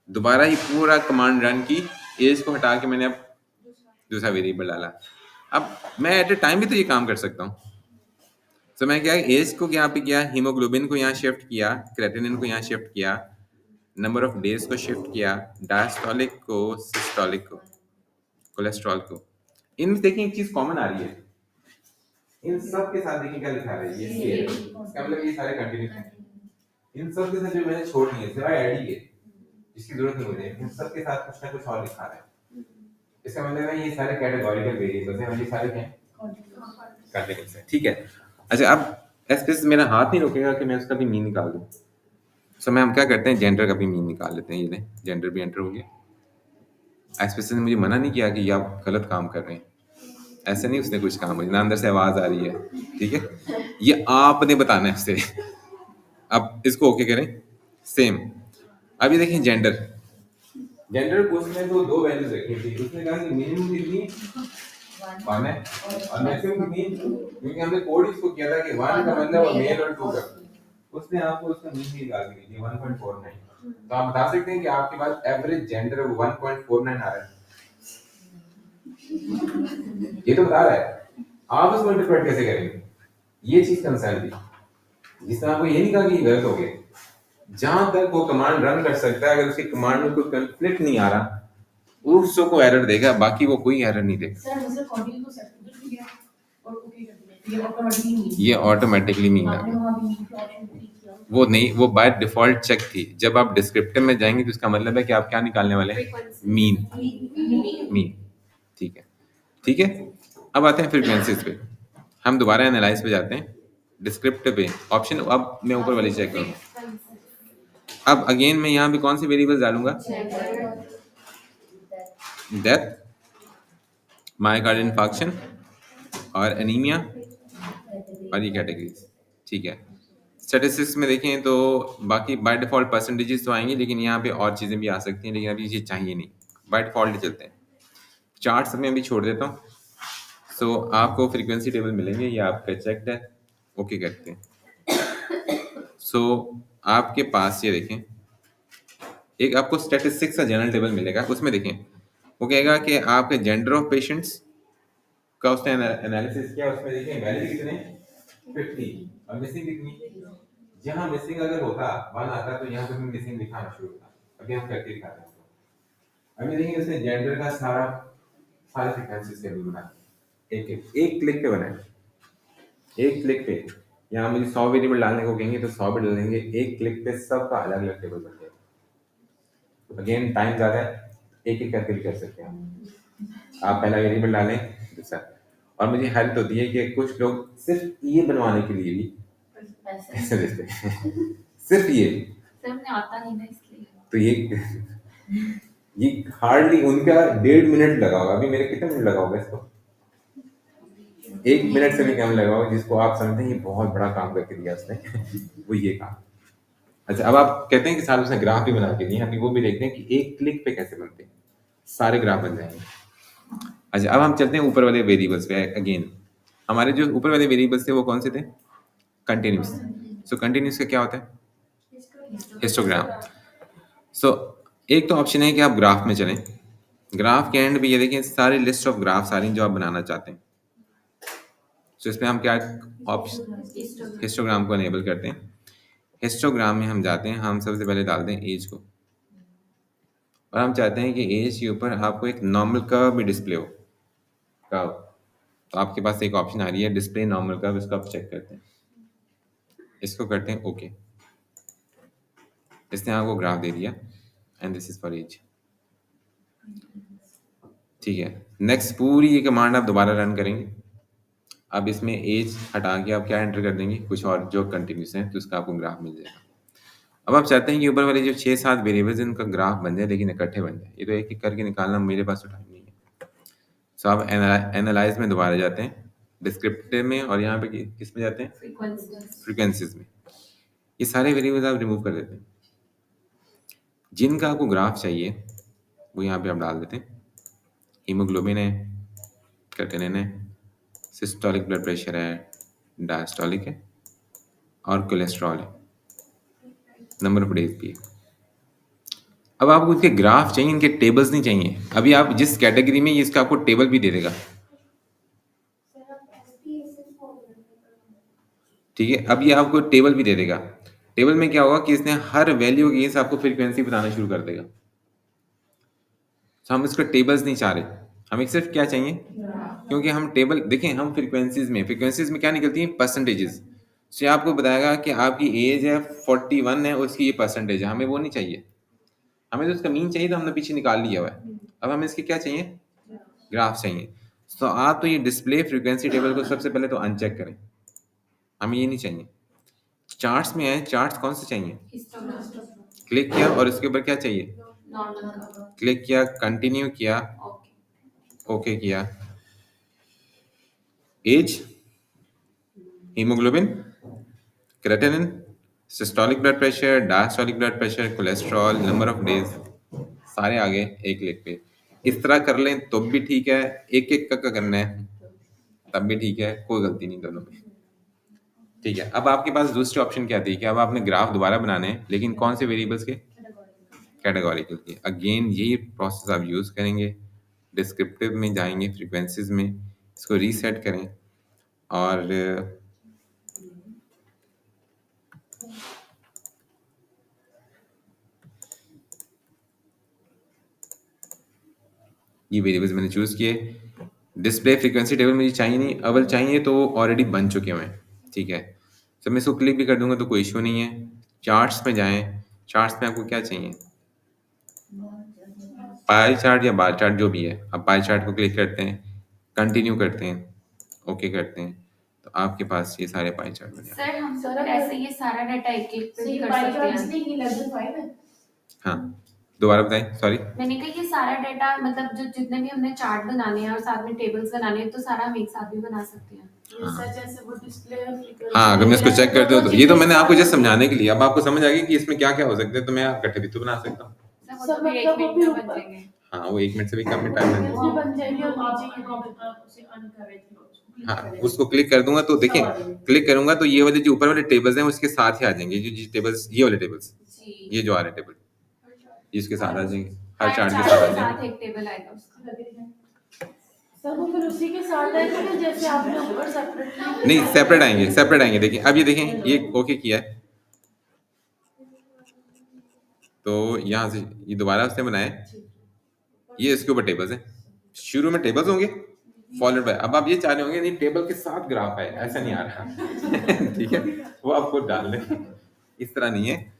दोबारा ही पूरा कमांड रन की, एज को हटा के मैंने अब दूसरा वेरिएबल डाला। अब मैं एट ए टाइम भी तो ये काम कर सकता हूँ। तो मैं क्या, एज को यहाँ पे किया, हीमोग्लोबिन को यहाँ शिफ्ट किया, क्रेटिनिन को यहाँ शिफ्ट किया, नंबर ऑफ डेज को शिफ्ट किया, डायस्टोलिक को, सिस्टोलिक को, कोलेस्ट्रॉल को। इन देखिए एक चीज कॉमन आ रही है, इन सब के साथ देखिए क्या लिखा है, ये सेम, इसका मतलब ये सारे कंटिन्यू हैं। इन सब के साथ जो मैंने छोड़ दिए सिवाय आईडी के, जिसकी जरूरत नहीं मुझे, इन सब के साथ कुछ ना कुछ और लिखा है। इसका मतलब है ये सारे कैटेगोरिकल वेरिएबल्स हैं, और ये सारे क्या हैं, कैटेगरीज हैं। ठीक है, अच्छा अब एसपेस मेरा हाथ नहीं रोकेगा कि मैं उसका भी मीन निकाल दूं। सो मैं हम क्या करते हैं, जेंडर का भी मीन निकाल लेते हैं। ये लें, जेंडर भी एंटर हो गया। एसपेस ने मुझे मना नहीं किया कि ये आप गलत काम कर रहे हैं, ऐसे नहीं उसने कुछ कहा, मुझे ना अंदर से आवाज आ रही है। ठीक है, ये आपने बताना है उससे। अब इसको ओके करें, सेम। अब ये देखें जेंडर, जेंडर को उसने तो दो वैल्यूज रखी थी, उसने कहा कि मिनिमम कितनी 1 है और मैक्सिमम कितनी, क्योंकि हमने कोड इसको किया था कि 1 का मतलब और मेल और 2 का, उसने आपको उसका मीन भी निकाल के दिया 1.49। तो आप बता सकते हैं कि आपके पास एवरेज जेंडर 1.49 आ रहा है, ये तो बता रहा है, आप उसको इंटरप्रेट कैसे करेंगे, ये चीज कंसर्न थी। जिसमें आपको ये नहीं कहा कि ये गलत हो गया, जहां तक वो कमांड रन कर सकता है, अगर उसकी कमांड में कोई कॉन्फ्लिक्ट नहीं आ रहा, उसको एरर देगा, बाकी वो कोई एरर नहीं देगा। सर मतलब कंटिन्यू को सेट कर दिया और ओके कर दिया, ये ऑटोमेटिकली मीन, ये ऑटोमेटिकली मीन आ आपने गया। वहां भी मीन की ऑप्शन क्लिक किया, वो नहीं, वो बाय डिफॉल्ट चेक थी। जब आप डिस्क्रिप्टिव में जाएंगे तो इसका मतलब है कि आप क्या निकालने वाले हैं, मीन, मीन। ठीक है, ठीक है। अब आते हैं फ्रीक्वेंसीज पे, हम दोबारा एनालाइज पे जाते हैं, डिस्क्रिप्टिव पे ऑप्शन, अब मैं ऊपर वाली चेक करूँगा। अब अगेन मैं यहाँ पे कौन से वेरिएबल्स डालूंगा, डेथ, मायोकार्डियल इन्फार्क्शन और एनीमिया और ये कैटेगरीज। ठीक है, स्टैटिस्टिक्स में देखें तो बाकी बाय डिफॉल्ट परसेंटेजेस तो आएंगी, लेकिन यहाँ पे और चीज़ें भी आ सकती हैं, लेकिन अभी ये चाहिए नहीं, बाय डिफॉल्ट चलते हैं। चार्ट्स में अभी छोड़ देता हूँ। सो आपको फ्रीक्वेंसी टेबल मिलेंगे, ये आपका चेक्ड है, ओके करते हैं। सो आपके पास ये देखें, एक आपको स्टैटिस्टिक्स का जनरल टेबल मिलेगा, उसमें देखें वो कहेगा कि आपके जेंडर ऑफ पेशेंट्स का उसने एनालिसिस किया, उसमें देखें वैल्यू कितने 50 और मिसिंग कितनी, जहां मिसिंग अगर होता 1 आता तो यहाँ पे मिसिंग दिखाना शुरू होता। अभी हम करके दिखाते हैं। अभी देखिए इसने जेंडर का सारे फ्रीक्वेंसीज टेबल बना एक क्लिक पे बनाए, एक क्लिक पे। यहाँ मुझे 100 वेरिएबल डालने को कहेंगे तो 100 भी डालेंगे, एक क्लिक पे सबका अलग अलग टेबल बन जाएगा। अगेन टाइम ज़्यादा है, एक एक करके भी कर सकते हैं आप पहला वेरिएबल डालें दूसरा। और मुझे हेल्प होती है कि कुछ लोग सिर्फ ये बनवाने के लिए भी पैसे देते हैं सिर्फ ये, सर मुझे आता नहीं ना इसलिए। तो ये हार्डली उनका 1.5 मिनट लगा होगा। अभी मेरे कितने मिनट लगा होगा इसको? 1 मिनट से भी कम लगा होगा, जिसको आप समझते हैं ये बहुत बड़ा काम करके दिया उसने वो ये काम। अच्छा, अब आप कहते हैं कि साथ उसने ग्राफ भी बना के दिए, हम वो भी देखते हैं कि एक क्लिक पे कैसे बनते हैं, सारे ग्राफ बन जाएंगे। अच्छा, अब हम चलते हैं ऊपर वाले वेरिएबल्स पे। अगेन हमारे जो ऊपर वाले वेरिएबल्स थे वो कौन से थे? कंटिन्यूस। सो कंटिन्यूस का क्या होता है? हिस्टोग्राम। सो एक तो ऑप्शन है कि आप ग्राफ में चलें। ग्राफ के एंड पे ये देखें सारी लिस्ट ऑफ ग्राफ सारी जो आप बनाना चाहते हैं। सो इसमें हम क्या ऑप्शन हिस्टोग्राम को अनेबल करते हैं। हिस्टोग्राम में हम जाते हैं, हम सबसे पहले डालते हैं एज को, और हम चाहते हैं कि एज के ऊपर आपको एक नॉर्मल कर्व भी डिस्प्ले हो। कर्व, तो आपके पास एक ऑप्शन आ रही है डिस्प्ले नॉर्मल कर्व, इसको आप चेक करते हैं, इसको करते हैं ओके। इसने आपको ग्राफ दे दिया and this is for age. ठीक है, नेक्स्ट पूरी ये कमांड आप दोबारा रन करेंगे। अब इसमें एज हटा के आप क्या एंटर कर देंगे, कुछ और जो कंटिन्यूस है, तो उसका आपको ग्राफ मिल जाएगा। अब आप चाहते हैं कि ऊपर वाले जो 6-7 वेरिएबल्स हैं उनका ग्राफ बन जाए, लेकिन इकट्ठे बन जाए। ये तो एक एक करके निकालना मेरे पास तो टाइम नहीं है। सो आप एनालाइज में दोबारा जाते हैं, डिस्क्रिप्टिव में, और यहाँ पे किस में जाते हैं? फ्रीक्वेंसीज में। ये सारे वेरिएबल्स आप रिमूव कर देते हैं। जिनका आपको ग्राफ चाहिए वो यहाँ पे आप डाल देते हैं। हीमोग्लोबिन है, क्रेटिनिन है, सिस्टोलिक ब्लड प्रेशर है, डायस्टोलिक है, और कोलेस्ट्रॉल है, नंबर ऑफ डेज भी है। अब आपको इनके ग्राफ चाहिए, इनके टेबल्स नहीं चाहिए। अभी आप जिस कैटेगरी में, ये इसका आपको टेबल भी दे देगा। ठीक है, अब ये आपको टेबल भी दे देगा। टेबल में क्या होगा कि इसने हर वैल्यू के लिए आपको फ्रीक्वेंसी बताना शुरू कर देगा। तो हम इसका टेबल्स नहीं चाह रहे, हमें सिर्फ क्या चाहिए, क्योंकि हम टेबल देखें, हम फ्रीक्वेंसीज में क्या निकलती हैं? परसेंटेजेस। तो ये आपको बताएगा कि आपकी एज है 41 है, उसकी ये परसेंटेज है। हमें वो नहीं चाहिए, हमें तो उसका मीन चाहिए, तो हमने पीछे निकाल लिया हुआ है। अब हमें इसके क्या चाहिए? ग्राफ चाहिए। तो आप तो ये डिस्प्ले फ्रीक्वेंसी टेबल को सबसे पहले तो अनचेक करें, हमें ये नहीं चाहिए। चार्ट्स में है, चार्ट्स कौन से चाहिए? क्लिक किया और इसके ऊपर क्या चाहिए? क्लिक किया, कंटिन्यू किया, ओके किया, age, haemoglobin, creatinine, systolic blood pressure, diastolic blood pressure, cholesterol, number of days, सारे आ गए एक क्लिक पे। इस तरह कर लें तो भी ठीक है, एक एक का करना है तब भी ठीक है, कोई गलती नहीं दोनों में। ठीक है, अब आपके पास दूसरी ऑप्शन क्या थी कि अब आपने ग्राफ दोबारा बनाने हैं, लेकिन कौन से वेरिएबल्स के? कैटेगोरिकल के। अगेन यही प्रोसेस आप यूज़ करेंगे, डिस्क्रिप्टिव में जाएंगे, फ्रीक्वेंसीज में इसको रीसेट करें, और ये वेरिएबल्स मैंने चूज़ किए। डिस्प्ले फ्रीक्वेंसी टेबल मुझे चाहिए नहीं, अवल चाहिए तो ऑलरेडी बन चुके हुए हैं। ठीक है, तो मैं इसको क्लिक भी कर दूंगा तो कोई इशू नहीं है। चार्ट्स में जाएं, चार्ट्स में आपको क्या चाहिए? पाई चार्ट या बार चार्ट जो भी है। आप पाई चार्ट को क्लिक करते हैं, कंटिन्यू करते हैं, ओके करते हैं, तो आपके पास ये सारे पाई चार्ट बन जाते हैं। सर हम सर ऐसे ये सारा डाटा एक एक पे भी कर सकते हैं। हाँ, दोबारा बताएं, सॉरी। मैंने कहा ये सारा डाटा, मतलब जो जितने भी हमने चार्ट बनाने हैं और साथ में टेबल्स बनाने हैं, तो सारा हम एक साथ भी बना सकते हैं। हाँ, अगर मैं इसको चेक करता हूँ तो ये तो मैंने आपको जस्ट समझाने के लिए, अब आपको समझ आ गई कि इसमें क्या क्या हो सकता है, तो मैं इकट्ठे भी तो बना सकता हूँ। सर वो तो फिर 1 मिनट में बन जाएंगे। हाँ, वो 1 मिनट से भी कम में टाइम लगेगा। बन जाएगी और नीचे की प्रॉब्लम उसे अन कर रहे थे। हाँ, उसको क्लिक कर दूंगा तो देखें, क्लिक करूंगा तो ये वाले जो ऊपर वाले टेबल्स हैं उसके साथ ही आ जाएंगे। जो टेबल्स, ये वाले टेबल्स, ये जो आ रहे टेबल, ये इसके साथ आ जाएंगे, हर चार्ट के साथ आ जाएंगे। एक टेबल आएगा उसका। सर वो फिर उसी के साथ आएगा ना, जैसे आपने ऊपर सेपरेट नहीं, सेपरेट आएंगे, सेपरेट आएंगे। देखिए, अब ये देखें, ये ओके किया है, तो यहाँ से ये दोबारा उसने बनाया, ये इसके ऊपर टेबल्स हैं, शुरू में टेबल्स होंगे फॉलोड बाय, अब आप ये चाह रहे होंगे नहीं टेबल के साथ ग्राफ है, ऐसा नहीं आ रहा ठीक है, वो आप खुद डाल लें, इस तरह नहीं है।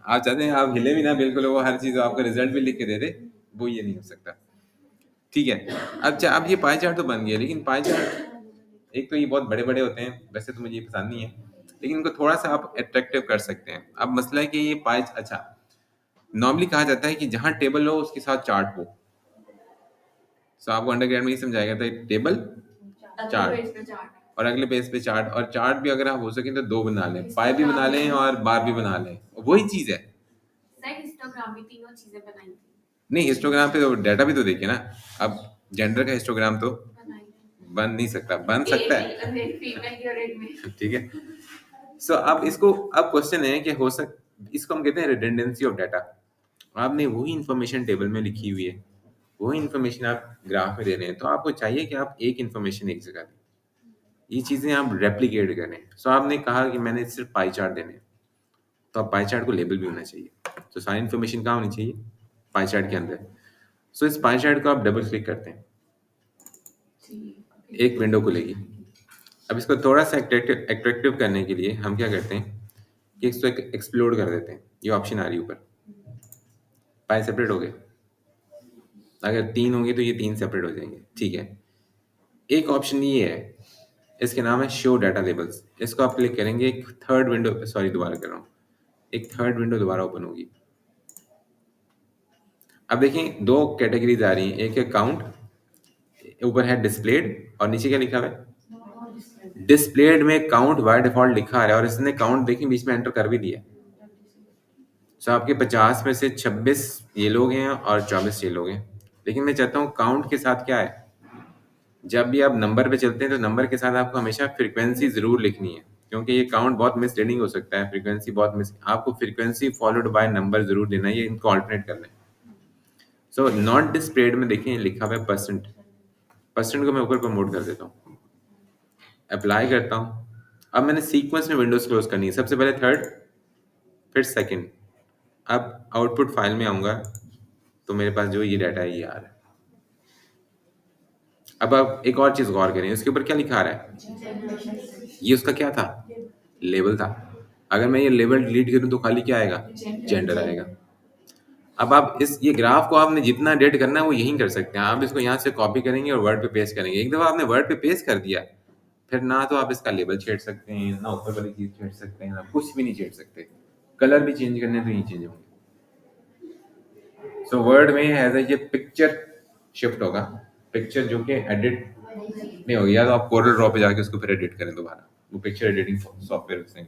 आप चाहते हैं आप हिले भी ना बिल्कुल, वो हर चीज आपका रिजल्ट भी लिख के दे दे, वो ये नहीं हो सकता, ठीक है। अब ये पाई चार्ट तो बन गया, लेकिन पाई चार्ट एक तो ये बहुत बड़े बड़े होते हैं, वैसे तो मुझे ये पसंद नहीं है, लेकिन इनको थोड़ा सा आप अट्रैक्टिव कर सकते हैं। अब मसला है कि ये पाई, अच्छा नॉर्मली कहा जाता है कि जहां टेबल हो उसके साथ चार्ट हो, सो आपको अंडरग्रेड में ही समझाया गया था, टेबल चार्ट और अगले पेज पे चार्ट, और चार्ट भी अगर आप हो सके तो दो बना लें, पाई भी बना लें और बार भी बना लें, वही चीज है। सर हिस्टोग्राम भी तीनों चीजें बनाई थी, नहीं हिस्टोग्राम पे तो डाटा भी तो देखिए ना, अब जेंडर का हिस्टोग्राम तो बनाई थी बन नहीं सकता, बन सकता है, एक फीमेल की और एक मेल। ठीक है। सो अब इसको, अब क्वेश्चन है कि इसको हम कहते हैं रिडंडेंसी ऑफ डाटा। आपने वही इंफॉर्मेशन टेबल में लिखी हुई है, वही इंफॉर्मेशन आप ग्राफ में दे रहे हैं, तो आपको चाहिए कि आप एक इंफॉर्मेशन एक जगह दें, ये चीजें आप रेप्लिकेट करें। सो आपने कहा कि मैंने सिर्फ पाई चार्ट देने हैं, तो आप पाई चार्ट को लेबल भी होना चाहिए, तो सारी इंफॉर्मेशन कहाँ होनी चाहिए, पाई चार्ट के अंदर। सो इस पाई चार्ट को आप डबल क्लिक करते हैं, एक विंडो खुलेगी। अब इसको थोड़ा सा अट्रैक्टिव करने के लिए हम क्या करते हैं कि इसको एक्सप्लोर कर देते हैं, ये ऑप्शन आ रही है ऊपर, पाई सेपरेट हो गए, अगर 3 होंगे तो ये 3 सेपरेट हो जाएंगे, ठीक है। एक ऑप्शन ये है, इसके नाम है शो डाटा लेबल्स, इसको आप क्लिक करेंगे, एक थर्ड विंडो, सॉरी दोबारा कर रहा हूँ, एक थर्ड विंडो दोबारा ओपन होगी। अब देखें 2 कैटेगरीज आ रही हैं, एक है काउंट, ऊपर है डिस्प्लेड, और नीचे क्या लिखा हुआ है, डिस्प्लेड में काउंट बाय डिफॉल्ट लिखा आ रहा है, और इसने काउंट देखें बीच में एंटर कर भी दिया। सो आपके 50 में से 26 ये लोग हैं और 24 ये लोग हैं, लेकिन मैं चाहता हूँ काउंट के साथ क्या है, जब भी आप नंबर पे चलते हैं तो नंबर के साथ आपको हमेशा फ्रीक्वेंसी जरूर लिखनी है, क्योंकि ये काउंट बहुत मिसलीडिंग हो सकता है, फ्रीक्वेंसी बहुत आपको फ्रीक्वेंसी फॉलोड बाय नंबर जरूर देना है, ये इनको ऑल्टरनेट करना है। सो नॉट डिस्प्लेड में देखें लिखा हुआ है परसेंट, परसेंट को मैं ऊपर प्रमोट कर देता हूँ, अप्लाई करता हूँ। अब मैंने सीक्वेंस में विंडोज क्लोज करनी है, सबसे पहले थर्ड फिर सेकंड। अब आउटपुट फाइल में आऊंगा तो मेरे पास जो ये डाटा है ये आ रहा है। अब आप एक और चीज गौर करें, इसके ऊपर क्या लिखा आ रहा है, ये उसका क्या था, लेबल था। अगर मैं ये लेबल डिलीट करूं तो खाली क्या आएगा, जेंडर आएगा। अब आप ये ग्राफ को आपने जितना एडिट करना है वो यहीं कर सकते हैं, आप इसको यहाँ से कॉपी करेंगे और वर्ड पे पेस्ट करेंगे। एक दफा आपने वर्ड पे पेस्ट कर दिया, फिर ना तो आप इसका लेबल छेड़ सकते हैं, ना ऊपर वाली चीज छेड़ सकते हैं, ना कुछ भी नहीं छेड़ सकते। कलर भी चेंज करने तो यही चेंज होंगे। सो वर्ड में एज ये पिक्चर शिफ्ट होगा, पिक्चर जो कि एडिट नहीं होगी, या तो आप कोरल ड्रॉ पे जाके उसको फिर एडिट करें दोबारा, वो पिक्चर एडिटिंग सॉफ्टवेयर से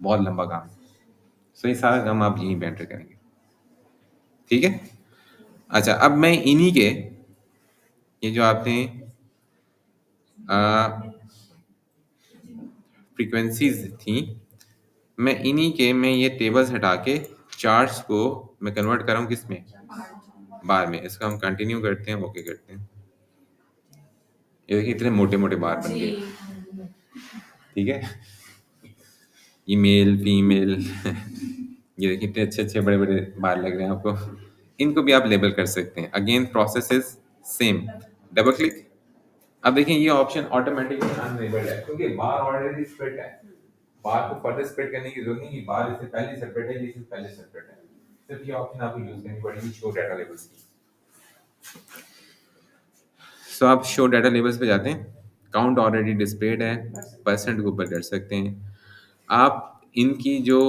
बहुत लंबा काम है। सो ये सारा काम आप यहीं पे एंटर करेंगे, ठीक है। अच्छा अब मैं इन्हीं के ये जो आपने फ्रीक्वेंसीज थी, मैं इन्हीं के मैं ये टेबल्स हटा के चार्ट्स को मैं कन्वर्ट कर रहा हूँ किस में, बार में। इसका हम कंटिन्यू करते हैं, ओके करते हैं। ये देखिए इतने मोटे मोटे बार बन गए, ठीक है। ये मेल फीमेल ये देखिए इतने अच्छे अच्छे बड़े बड़े बार लग रहे हैं आपको, इनको भी आप लेबल कर सकते हैं। Again process is same, double click. अब देखिए ये ऑप्शन ऑटोमेटिकली अनलेबल्ड है, क्योंकि बार ऑलरेडी स्प्लिट है, बार को फर्दर स्प्लिट करने की जरूरत नहीं कि बार इससे पहले सेपरेट है, इससे पहले सेपरेट है। सिर्फ ये ऑप्शन आपको यूज करनी पड़ेगी शो डाटा लेबल्स की। सो आप शो डाटा लेबल्स पे जाते हैं, काउंट ऑलरेडी डिस्प्लेड है, परसेंट के ऊपर कर सकते हैं। आप इनकी जो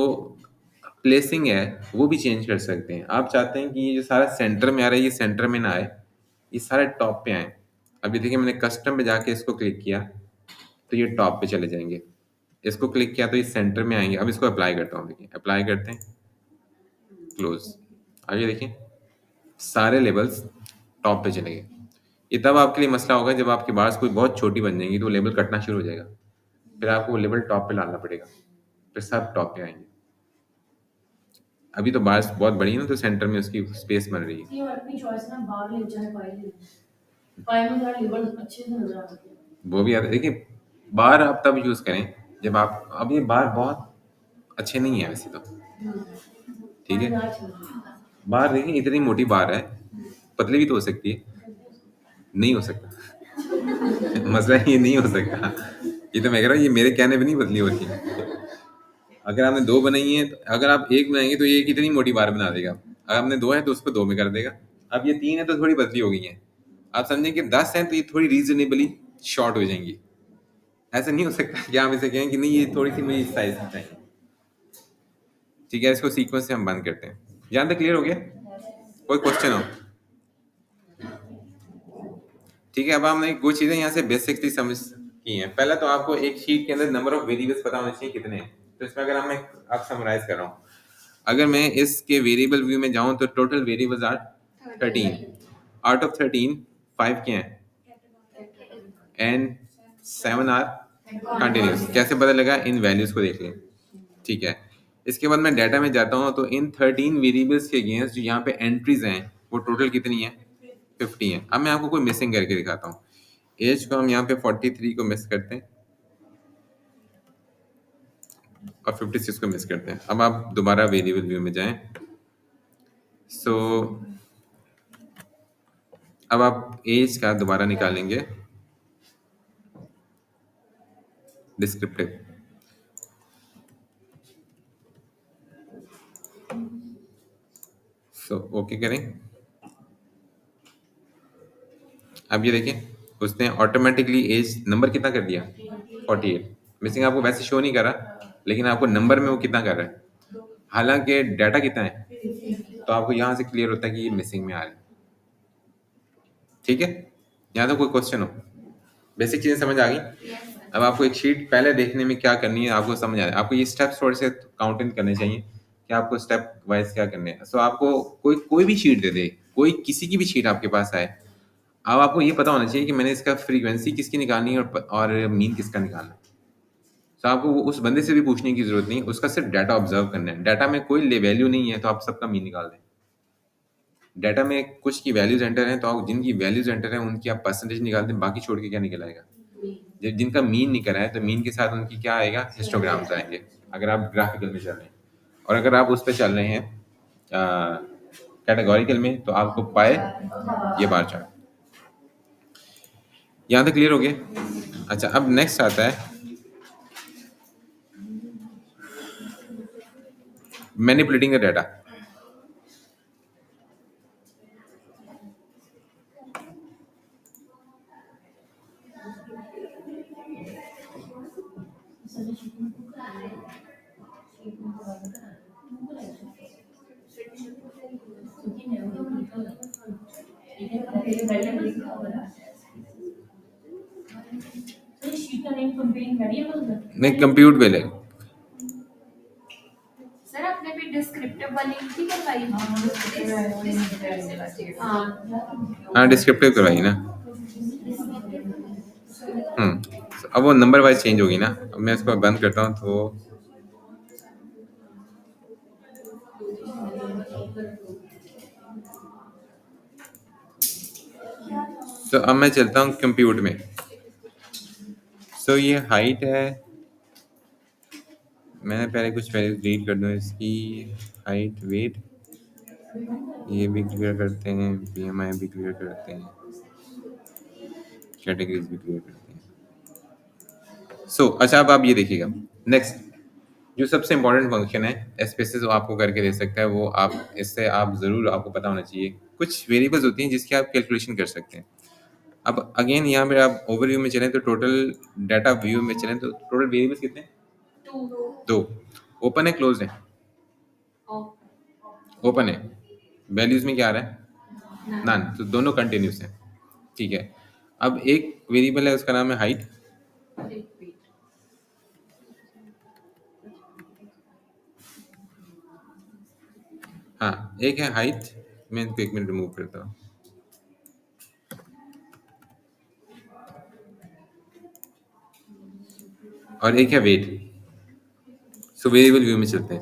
प्लेसिंग है वो भी चेंज कर सकते हैं। आप चाहते हैं कि ये जो सारा सेंटर में आ रहा है ये सेंटर में ना आए, ये सारे टॉप पे आए। अभी देखिए मैंने कस्टम पे जाके इसको क्लिक किया तो ये टॉप पे चले जाएंगे, इसको क्लिक किया तो ये सेंटर में आएंगे। अब इसको अप्लाई करता हूँ, देखिए अप्लाई करते हैं, क्लोज। अब ये देखिए सारे लेबल्स टॉप पे चले गए। ये तब आपके लिए मसला होगा जब आपकी बार्स कोई बहुत छोटी बन जाएंगी तो लेबल कटना शुरू हो जाएगा, फिर आपको वो लेबल टॉप पे लाना पड़ेगा, फिर सब टॉप पे आएंगे। अभी तो बार्स बहुत बड़ी है ना, तो सेंटर में उसकी स्पेस बन रही है। ये अपनी चॉइस ना, बाहर ले चाहे पाई ले, पाई में थोड़ा लेबल अच्छे से नजर आता है। वो भी आता है। देखिए बार आप तब यूज करें जब आप, अब ये बार बहुत अच्छे नहीं है वैसे तो, ठीक है। बार देखिए इतनी मोटी बार है, पतली भी तो हो सकती है, नहीं हो सकता। मसला ये नहीं हो सकता, ये तो मैं कह रहा हूँ, ये मेरे कहने पे नहीं पतली होती है। अगर आपने दो बनाई है, तो अगर आप एक बनाएंगे तो ये कितनी मोटी बार बना देगा। अगर आपने दो है तो उसको दो में कर देगा। अब ये तीन है तो थोड़ी पतली हो गई है। आप समझें कि 10 है तो ये थोड़ी रीजनेबली शॉर्ट हो जाएंगी। ऐसा नहीं हो सकता कि आप इसे कहें कि नहीं ये थोड़ी सी मुझे इस साइज की चाहिए। ठीक है, इसको सीक्वेंस से हम बंद करते हैं। यहाँ तक क्लियर हो गया? कोई क्वेश्चन हो? ठीक है, अब हमने कुछ चीजें यहाँ से बेसिकली समझ की हैं। पहला तो आपको एक शीट के अंदर नंबर ऑफ वेरिएबल्स पता होने चाहिए कितने हैं। तो इसमें अगर मैं आप समराइज कर रहा हूँ, अगर मैं इसके वेरिएबल व्यू में जाऊं तो total variables are 13। Out of 13 5 क्या हैं एंड 7 आर कंटिन्यूस। कैसे पता लगा? इन वैल्यूज को देख लें। ठीक है, इसके बाद मैं डाटा में जाता हूँ तो इन 13 वेरिएबल्स के अगेंस्ट जो यहाँ पे एंट्रीज हैं वो टोटल कितनी है? 50 है। अब मैं आपको कोई मिसिंग करके दिखाता हूँ। एज को हम यहाँ पे 43 को मिस करते हैं और 56 को मिस करते हैं। अब आप दोबारा वेरिएबल व्यू में जाएं। सो अब आप एज का दोबारा निकालेंगे डिस्क्रिप्टिव। सो ओके करें। अब ये देखें, उसने ऑटोमेटिकली एज नंबर कितना कर दिया? 48। मिसिंग आपको वैसे शो नहीं कर रहा, लेकिन आपको नंबर में वो कितना कर रहा है, हालांकि डाटा कितना है। तो आपको यहाँ से क्लियर होता है कि ये मिसिंग में आ रहा है। ठीक है, यहाँ तो कोई क्वेश्चन हो? बेसिक चीजें समझ आ गई। अब आपको एक शीट पहले देखने में क्या करनी है आपको समझ आ रहा है। आपको ये स्टेप्स थोड़े से काउंट इन करने चाहिए कि आपको स्टेप वाइज क्या करने हैं। सो आपको कोई भी शीट दे दे, कोई किसी की भी शीट आपके पास आए, अब आपको ये पता होना चाहिए कि मैंने इसका फ्रीक्वेंसी किसकी निकालनी है और मीन किसका निकालना है। तो आपको उस बंदे से भी पूछने की जरूरत नहीं, उसका सिर्फ डाटा ऑब्जर्व करना है। डाटा में कोई वैल्यू नहीं है तो आप सबका मीन निकाल दें। डाटा में कुछ की वैल्यूज एंटर हैं तो आप जिनकी वैल्यूज एंटर हैं उनकी आप परसेंटेज निकाल दें, बाकी छोड़ के क्या निकल आएगा? जब जिनका मीन नहीं करा है तो मीन के साथ उनकी क्या आएगा? हिस्टोग्राम्स आएंगे, अगर आप ग्राफिकल में चल रहे हैं। और अगर आप उस पर चल रहे हैं कैटेगोरिकल में तो आपको पाए ये बार चार्ट। यहाँ तक क्लियर हो गया? अच्छा, अब नेक्स्ट आता है मैनिपुलेटिंग द डाटा। नहीं, कंप्यूट पे ले। सर आपने भी डिस्क्रिप्टिव वाली थी करवाई? हाँ हाँ, डिस्क्रिप्टिव करवाई ना। अब वो नंबर वाइज चेंज होगी ना। अब मैं इसको बंद करता हूँ तो अब मैं चलता हूँ कंप्यूट में। ये हाइट है, मैंने पहले कुछ वैल्यूज रीड कर दूँ इसकी। हाइट, वेट, ये भी क्लियर करते हैं, बीएमआई भी क्लियर करते हैं, कैटेगरीज भी क्लियर करते हैं। अच्छा, अब आप ये देखिएगा। नेक्स्ट जो सबसे इंपॉर्टेंट फंक्शन है स्पेसिस, वो आपको करके दे सकता है। वो आप इससे आप ज़रूर आपको पता होना चाहिए। कुछ वेरिएबल्स होती हैं जिसकी आप कैलकुलेशन कर सकते हैं। अब अगेन यहाँ पे आप ओवरव्यू में चलें तो टोटल डाटा व्यू में चलें तो टोटल वेरिएबल्स कितने हैं? 2। ओपन है, क्लोज है? ओपन है। वैल्यूज में क्या आ रहा है? नन। तो दोनों कंटिन्यूस हैं। ठीक है, अब एक वेरिएबल है उसका नाम है हाइट। हाँ, एक है हाइट, मैं इनको 1 मिनट रिमूव करता हूँ। और एक है वेट। वेरिएबल व्यू में चलते हैं।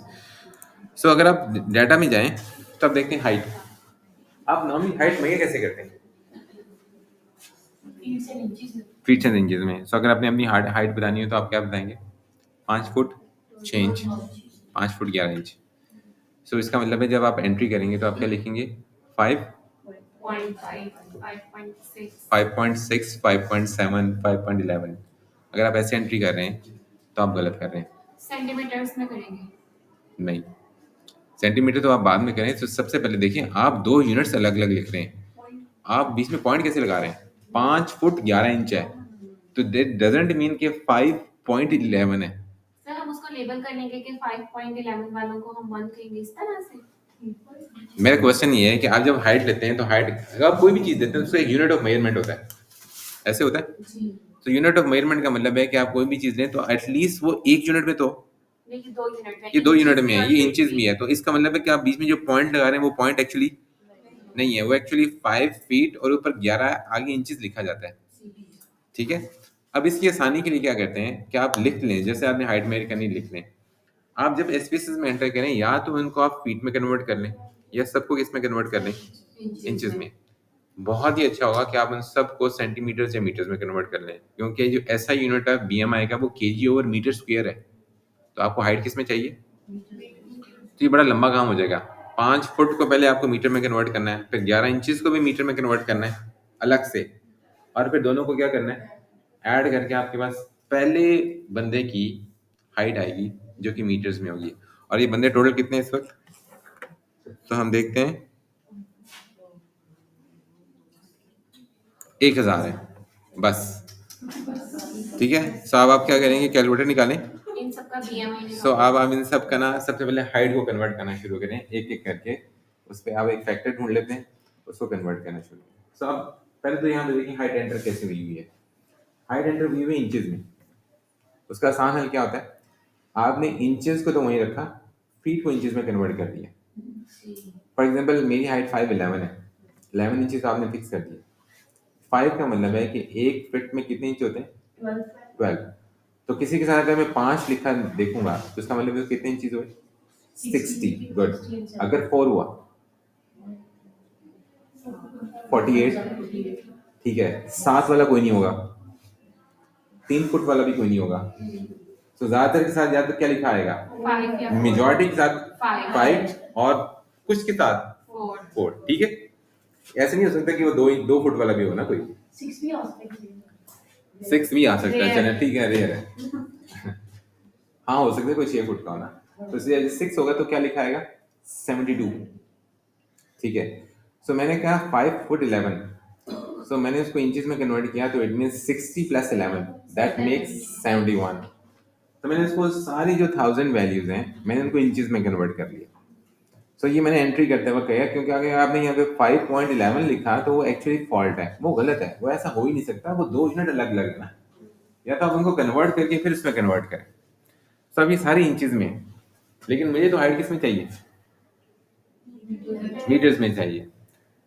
अगर आप डाटा में जाएं तो आप देखते हैं हाइट। आप नॉर्मली हाइट मेजर कैसे करते हैं? फीट एंड इंचेस में। अगर आपने अपनी हाइट बतानी हो तो आप क्या बताएंगे? 5 फुट 6 इंच, 5 फुट 11 इंच। इसका मतलब है जब आप एंट्री करेंगे तो आप क्या लिखेंगे? 5 0.5, 5.6 5.6, 5.7, 5.11 अगर आप ऐसे एंट्री कर रहे हैं तो आप गलत कर रहे हैं। सेंटीमीटर्स में करेंगे। नहीं, सेंटीमीटर तो आप बाद में करें। तो सबसे पहले देखिए, आप 2 यूनिट्स अलग-अलग लिख रहे हैं। आप बीच में पॉइंट कैसे लगा रहे हैं? 5 फुट 11 इंच है, तो दैट डज़न्ट मीन कि 5.11 है। सर हम उसको लेबल कर लेंगे कि 5.11 वालों को हम 1 कहेंगे, इस तरह से। मेरा क्वेश्चन ये है कि आप जब हाइट लेते हैं तो हाइट, अगर आप कोई भी चीज़ देते हैं तो उसका एक यूनिट ऑफ मेजरमेंट होता है, ऐसे होता है। जी। तो यूनिट ऑफ मेजरमेंट का मतलब है कि आप कोई भी चीज़ लें तो एटलीस्ट वो 1 यूनिट में तो, नहीं, 2 यूनिट में। ये 2 यूनिट में है, और ये feet इंचेस में है। तो इसका मतलब है कि आप बीच में जो पॉइंट लगा रहे हैं वो पॉइंट एक्चुअली नहीं है, वो एक्चुअली 5 फीट और ऊपर 11 आगे इंचेस लिखा जाता है। ठीक है। अब इसकी आसानी के लिए क्या करते हैं कि आप लिख लें, जैसे आपने हाइट मेजर करनी लिख लें। आप जब एसपीएसएस में एंटर करें, या तो उनको आप फीट में कन्वर्ट कर लें या सबको किस में कन्वर्ट कर लें, इंचेस में। बहुत ही अच्छा होगा कि आप उन सबको सेंटीमीटर्स या मीटर्स में कन्वर्ट कर लें, क्योंकि जो ऐसा यूनिट है बीएमआई का वो केजी ओवर मीटर स्क्वायर है। तो आपको हाइट किस में चाहिए? तो ये बड़ा लंबा काम हो जाएगा। 5 फुट को पहले आपको मीटर में कन्वर्ट करना है, फिर 11 इंचेस को भी मीटर में कन्वर्ट करना है अलग से, और फिर दोनों को क्या करना है, ऐड करके आपके पास पहले बंदे की हाइट आएगी जो कि मीटर्स में होगी। और ये बंदे टोटल कितने हैं इस वक्त? तो हम देखते हैं 1000 है बस। ठीक है। सो अब आप क्या करेंगे, कैलकुलेटर निकालें। इन सबका बीएमआई सो अब आप इन सब का ना सबसे पहले हाइट को कन्वर्ट करना शुरू करें, एक एक करके। उस पर आप एक फैक्टर ढूंढ लेते हैं, उसको कन्वर्ट करना शुरू करें। सो अब पहले तो यहाँ पे देखिए हाइट एंटर कैसे हुई हुई है। हाइट एंटर हुई हुई इंचेस में। उसका आसान हल क्या होता है, आपने इंचेस को तो वहीं रखा, फीट को इंचेस में कन्वर्ट कर दिया। फॉर एग्जाम्पल मेरी हाइट 5'11" है, 11 इंचेस आपने फिक्स कर दिया। 5 का मतलब है कि एक फीट में कितने इंच होते हैं? 12। तो किसी के साथ अगर मैं 5 लिखा देखूंगा तो इसका मतलब है कितने इंचेस हुए? 60। गुड। अगर 4 हुआ 48। ठीक है। 7 वाला कोई नहीं होगा, 3 फुट वाला भी कोई नहीं होगा। तो ज्यादातर के साथ ज्यादातर क्या लिखा आएगा? 5 या 4। मेजॉरिटी के साथ 5 और कुछ के साथ 4। ठीक है। ऐसे नहीं हो सकता कि वो 2 फुट वाला भी हो ना कोई। 6 भी आ सकते हैं। 6 भी आ सकता है, Rare चलो ठीक है, रेयर है। हाँ हो सकता है कोई 6 फुट का होना। तो 6 होगा तो क्या लिखा आएगा? 72। ठीक है। सो मैंने कहा 5 फुट 11, सो मैंने उसको इंचेस में कन्वर्ट किया तो it means 60 plus 11 that makes 71। तो मैंने इसको सारी जो 1000 वैल्यूज हैं मैंने उनको इंचेस में कन्वर्ट कर लिया। सो ये मैंने एंट्री करते वक्त कहा, क्योंकि अगर आपने यहाँ पे 5.11 लिखा तो वो एक्चुअली फॉल्ट है, वो गलत है, वो ऐसा हो ही नहीं सकता। वो 2 यूनिट अलग अलग है ना, या तो आप उनको कन्वर्ट करके फिर उसमें कन्वर्ट करें। सो अब ये सारी इंचेस में है, लेकिन मुझे तो हाइट किस में चाहिए? मीटर्स में चाहिए।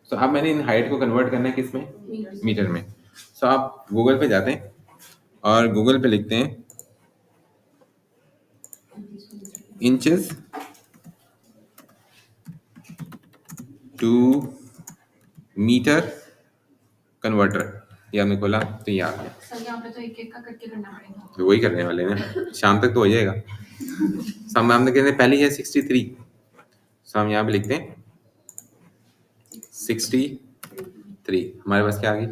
सो अब मैंने इन हाइट को कन्वर्ट करना है किस में? मीटर में। सो आप गूगल पे जाते हैं और गूगल पे लिखते हैं इंचेस टू मीटर कन्वर्टर, ये हमने खोला तो ये आ गया। सर यहाँ पे तो एक एक का करके करना पड़ेगा। तो वही करने वाले हैं ना, शाम तक तो हो जाएगा। सो हम हमने कहते हैं पहले है 63, सो हम यहाँ पे लिखते हैं 63। हमारे पास क्या आ गई?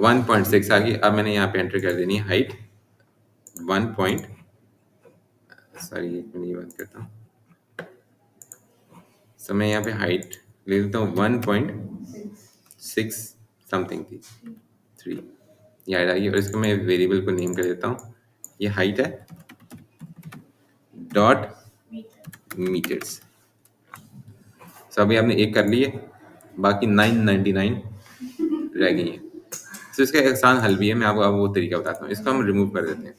1.6 आ गई। अब मैंने यहाँ पे एंटर कर देनी है हाइट 1 सॉरी एक मिनट ये बात करता हूँ। सो मैं यहाँ पे हाइट ले लेता हूँ 1.6 समथिंग थी 3, ये हाइट आ गई। और इसको मैं वेरिएबल को नेम कर देता हूँ, ये हाइट है डॉट मीटर्स। सो अभी आपने एक कर लिए, बाकी 999 रह गई हैं। तो इसका एक आसान हल भी है, मैं आपको अब वो तरीका बताता हूँ। इसको हम रिमूव कर देते हैं।